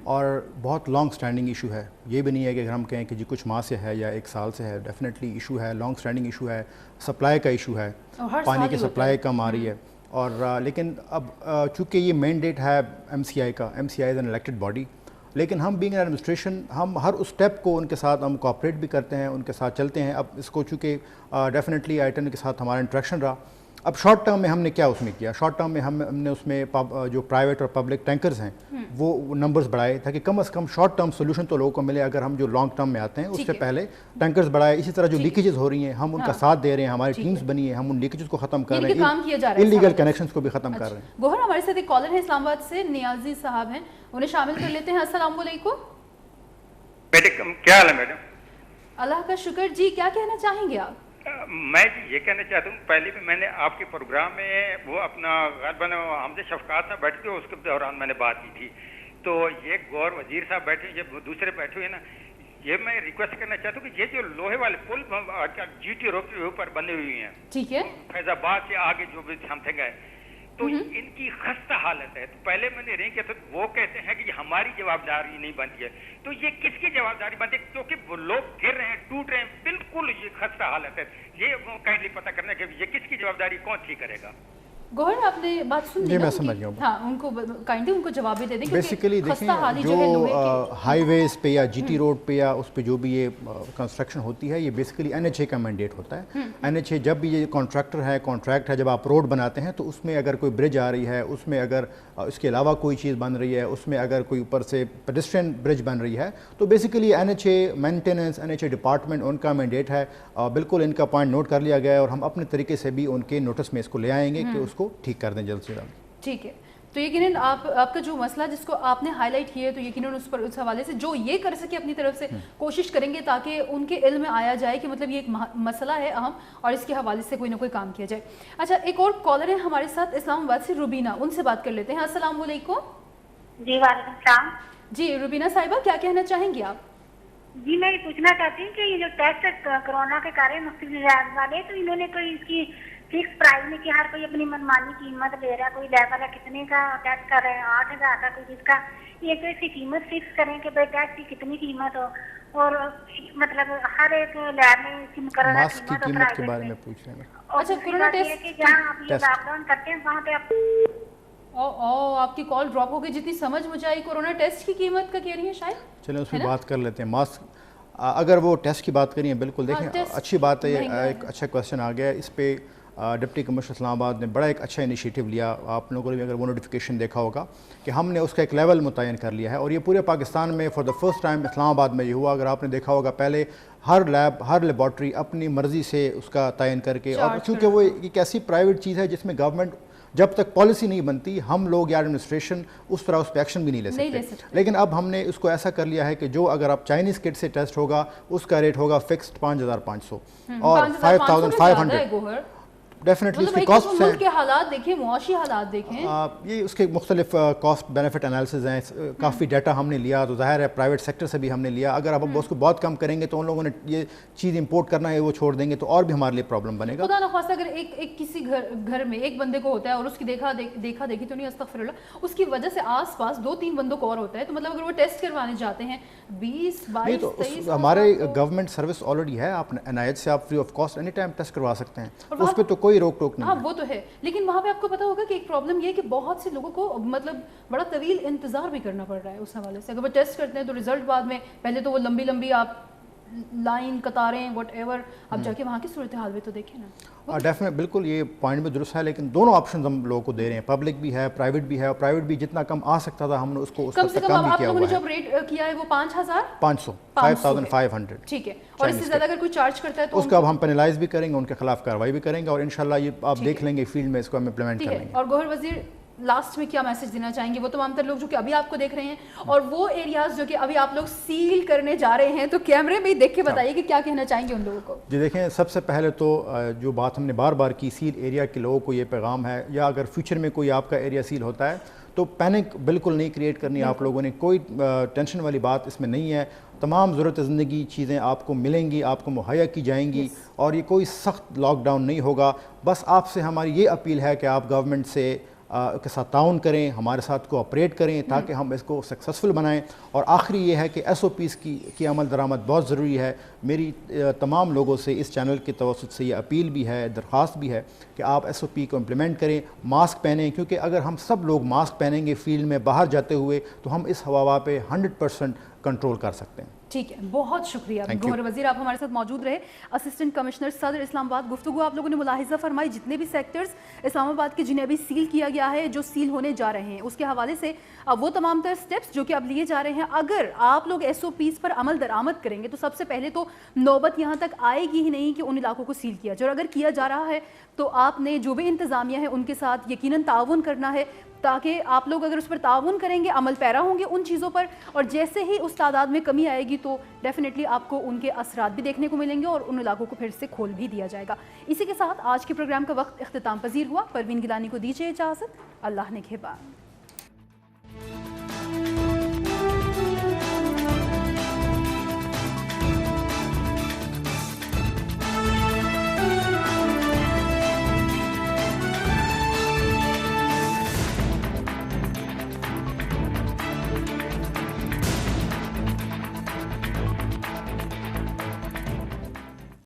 और बहुत लॉन्ग स्टैंडिंग इशू है। ये भी नहीं है कि अगर हम कहें कि जी कुछ माह से है या एक साल से है, डेफिनेटली इशू है, लॉन्ग स्टैंडिंग इशू है, सप्लाई का इशू है, पानी की सप्लाई कम आ रही है। और लेकिन अब चूँकि ये मैंडेट है MCI का, MCI is an elected body, लेकिन हम बीइंग एन एडमिनिस्ट्रेशन हम हर उस स्टेप को उनके साथ हम कोऑपरेट भी करते हैं, उनके साथ चलते हैं। अब इसको चूँकि डेफिनेटली I-10 के साथ हमारा इंटरेक्शन रहा। अब शॉर्ट टर्म में हमने क्या उसमें किया, शॉर्ट टर्म में हमने उसमें जो प्राइवेट और पब्लिक टैंकर्स हैं वो नंबर्स बढ़ाए ताकि कम से कम शॉर्ट टर्म सोल्यूशन तो लोगों को मिले। अगर हम जो लॉन्ग टर्म में आते हैं उससे पहले टैंकर्स बढ़ाए। इसी तरह जो लीकेजेस हो रही हैं हम उनका साथ दे रहे हैं, हमारी टीम्स बनी है, हम उन लीकेजेस को खत्म कर रहे हैं, इलीगल कनेक्शंस को भी खत्म कर रहे हैं। गोहर हमारे साथ एक कॉलर है इस्लामाबाद से, नियाजी साहब हैं, उन्हें शामिल कर लेते हैं। अस्सलाम वालेकुम। क्या हाल है मैडम? अल्लाह का शुक्र जी, क्या कहना चाहेंगे आप? मैं ये कहना चाहता हूँ, पहले भी मैंने आपके प्रोग्राम में वो अपना गलबन हमसे शफकात में बैठे थे, उसके दौरान मैंने बात की थी। तो ये गौर वजीर साहब बैठे, ये दूसरे बैठे हुए ना, ये मैं रिक्वेस्ट करना चाहता हूँ कि ये जो लोहे वाले पुल GT रोड के ऊपर बने हुए हैं, ठीक है, फैजाबाद से आगे जो भी समथिंग है, तो इनकी खस्ता हालत है। तो पहले मैंने नहीं किया, तो वो कहते हैं कि हमारी जवाबदारी नहीं बनती है, तो ये किसकी जवाबदारी बनती है? क्योंकि वो लोग गिर रहे हैं, टूट रहे हैं, बिल्कुल ये खस्ता हालत है। ये काइंडली पता करना कि ये किसकी जवाबदारी कौन ठीक करेगा। गौहर, आपने बात सुन ली जी, ना मैं उनकी? समझ गया हूँ। हाँ, उनको काइंडली उनको जवाब भी दे दें। बेसिकली देखें जो हाईवेज पे या जीटी रोड पे या उस पे जो भी ये कंस्ट्रक्शन होती है, ये बेसिकली एनएचए का मैंडेट होता है। एनएचए जब भी ये कॉन्ट्रैक्टर है, कॉन्ट्रैक्ट है, जब आप रोड बनाते हैं तो उसमें अगर कोई ब्रिज आ रही है, उसमें अगर इसके अलावा कोई चीज़ बन रही है, उसमें अगर कोई ऊपर से पेडेस्ट्रियन ब्रिज बन रही है, तो basically NHA maintenance, NHA department, उनका मैंडेट है। बिल्कुल इनका पॉइंट नोट कर लिया गया है और हम अपने तरीके से भी उनके नोटिस में इसको ले आएंगे कि उसको ठीक कर दें जल्द से जल्द। ठीक है, तो यकीनन आपका जो मसला जिसको आपने हाईलाइट किया है, तो यकीनन उस हवाले से जो ये कर सके अपनी तरफ से कोशिश करेंगे ताकि उनके इल्म में आया जाए कि मतलब ये एक मसला है अहम और इसके हवाले से कोई ना कोई काम किया जाए। अच्छा, एक और कॉलर है हमारे साथ इस्लामाबाद से, रुबीना, उनसे बात कर लेते हैं। अस्सलाम वालेकुम। जी वालेकुम सलाम। जी रुबीना साहिबा, क्या कहना चाहेंगी आप? जी मैं ये पूछना चाहती हूँ कि ये जो टेस्ट कोरोना के कारण मुफ्त वाले, तो इन्होंने कोई इसकी फिक्स प्राइस में कि हर कोई अपनी मनमानी कीमत ले रहा है, कोई लेवल है कितने का टेस्ट कर रहे हैं, 8,000 का, कोई जिसका ये तो इसकी कीमत फिक्स करें कि भाई टेस्ट की कितनी कीमत हो, और मतलब हर एक लैब में इसकी मुकर्रर मास्क की कीमत के बारे में पूछ रहे हैं। अच्छा, कोरोना टेस्ट कि जहाँ आप ये लॉकडाउन करते हैं वहाँ पे आप आपकी कॉल ड्रॉप हो गई। जितनी समझ मुझे आई कोरोना टेस्ट की कीमत का कह रही है शायद। चलिए उस पर बात कर लेते हैं। मास्क, अगर वो टेस्ट की बात करिए, बिल्कुल देखें अच्छी बात है, एक अच्छा क्वेश्चन आ गया इस पे। डिप्टी कमिश्नर इस्लामाबाद ने बड़ा एक अच्छा इनिशिएटिव लिया। आप लोगों ने भी अगर वो नोटिफिकेशन देखा होगा कि हमने उसका एक लेवल मुतयन कर लिया है और ये पूरे पाकिस्तान में for the first time Islamabad में ये हुआ। अगर आपने देखा होगा पहले हर लैब, हर लेबॉर्ट्री अपनी मर्ज़ी से उसका तयन करके, और क्योंकि वो एक ऐसी प्राइवेट चीज़ है जिसमें गवर्नमेंट जब तक पॉलिसी नहीं बनती, हम लोग या एडमिनिस्ट्रेशन उस तरह उस पर एक्शन भी नहीं ले सकते। लेकिन अब हमने उसको ऐसा कर लिया है कि जो अगर आप चाइनीज़ किट से टेस्ट होगा उसका रेट होगा फिक्स्ड 5,500 और 5,500 डेफिनेटली उसके कॉस्ट हैं। के हालात देखें, मुआशी हालात देखें, ये उसके मुख्तलिफ कॉस्ट बेनिफिट एनालिसिस हैं। काफ़ी डाटा हमने लिया, तो ज़ाहिर है प्राइवेट सेक्टर से भी हमने लिया। अगर अब उसको बहुत कम करेंगे तो उन लोगों ने ये चीज़ इंपोर्ट करना है वो छोड़ देंगे, तो और भी हमारे लिए प्रॉब्लम बनेगा। खुदा न ख्वास्ता अगर एक किसी घर में एक बंदे को होता है और उसकी देखा देखी तो नहीं, अस्तगफिरुल्लाह, उसकी वजह से आस पास 2-3 बंदों को और होता है, तो मतलब अगर वो टेस्ट करवाने जाते हैं 20-22-23, हमारे गवर्नमेंट सर्विस ऑलरेडी है। आप NIH से आप free of cost any time test करवा सकते हैं, उस पर तो कोई रोक टोक नहीं। हाँ वो तो है, लेकिन वहाँ पे आपको पता होगा कि एक प्रॉब्लम ये है कि बहुत से लोगों को मतलब बड़ा तवील इंतजार भी करना पड़ रहा है उस हवाले से। अगर वो टेस्ट करते हैं तो रिजल्ट बाद में, पहले तो वो लंबी आप लाइन, कतारें, व्हाटएवर, अब जाके वहाँ की सूरत हाल भी तो देखें ना। डेफिनेट, बिल्कुल ये पॉइंट भी दुरुस्त है, लेकिन दोनों ऑप्शन हम लोगों को दे रहे हैं, पब्लिक भी है, प्राइवेट भी है। और प्राइवेट भी जितना कम आ सकता था हमने उसको कम से कम आप लोगों ने जो रेट किया है वो 5,500 ठीक है। और इससे ज्यादा अगर कोई चार्ज करता है तो उसका अब हम पेनलाइज भी करेंगे, उनके खिलाफ कार्रवाई भी करेंगे और इंशाल्लाह ये आप देख लेंगे फील्ड में इसको हम इम्प्लीमेंट करेंगे। और गौहर वजीर, लास्ट में क्या मैसेज देना चाहेंगे वो तमाम तर लोग जो कि अभी आपको देख रहे हैं और वो एरियाज जो कि अभी आप लोग सील करने जा रहे हैं, तो कैमरे में देख के बताइए कि क्या कहना चाहेंगे उन लोगों को? जी देखें, सबसे पहले तो जो बात हमने बार बार की, सील एरिया के लोगों को ये पैगाम है, या अगर फ्यूचर में कोई आपका एरिया सील होता है तो पैनिक बिल्कुल नहीं क्रिएट करनी आप लोगों ने। कोई टेंशन वाली बात इसमें नहीं है। तमाम ज़रूरत ज़िंदगी चीज़ें आपको मिलेंगी, आपको मुहैया की जाएंगी और ये कोई सख्त लॉकडाउन नहीं होगा। बस आपसे हमारी ये अपील है कि आप गवर्नमेंट से के साथ ताउन करें, हमारे साथ कोऑपरेट करें ताकि हम इसको सक्सेसफुल बनाएं। और आखिरी ये है कि SOPs की अमल दरामद बहुत ज़रूरी है। मेरी तमाम लोगों से इस चैनल के तवस्सुत से ये अपील भी है, दरख्वास्त भी है कि आप SOP को इम्प्लीमेंट करें, मास्क पहनें, क्योंकि अगर हम सब लोग मास्क पहनेंगे फील्ड में बाहर जाते हुए तो हम इस हवा पे 100% कंट्रोल कर सकते हैं। ठीक है, बहुत शुक्रिया गौहर वजीर, आप हमारे साथ मौजूद रहे। असिस्टेंट कमिश्नर सदर इस्लामाबाद, गुफ्तगू आप लोगों ने मुलाहिजा फरमाई, जितने भी सेक्टर्स इस्लामाबाद के जिन्हें अभी सील किया गया है, जो सील होने जा रहे हैं, उसके हवाले से अब वो तमाम तर स्टेप्स जो कि अब लिए जा रहे हैं, अगर आप लोग SOPs पर अमल दरामद करेंगे तो सबसे पहले तो नौबत यहाँ तक आएगी ही नहीं कि उन इलाकों को सील किया जाए। और अगर किया जा रहा है तो आपने जो भी इंतज़ामिया है उनके साथ यकीनन ताउन करना है, ताकि आप लोग अगर उस पर ताउन करेंगे, अमल पैरा होंगे उन चीज़ों पर, और जैसे ही उस तादाद में कमी आएगी तो डेफिनेटली आपको उनके असरात भी देखने को मिलेंगे और उन इलाकों को फिर से खोल भी दिया जाएगा। इसी के साथ आज के प्रोग्राम का वक्त इख्तिताम पजीर हुआ। परवीन गिलानी को दीजिए इजाज़त। अल्लाह ने खेबान।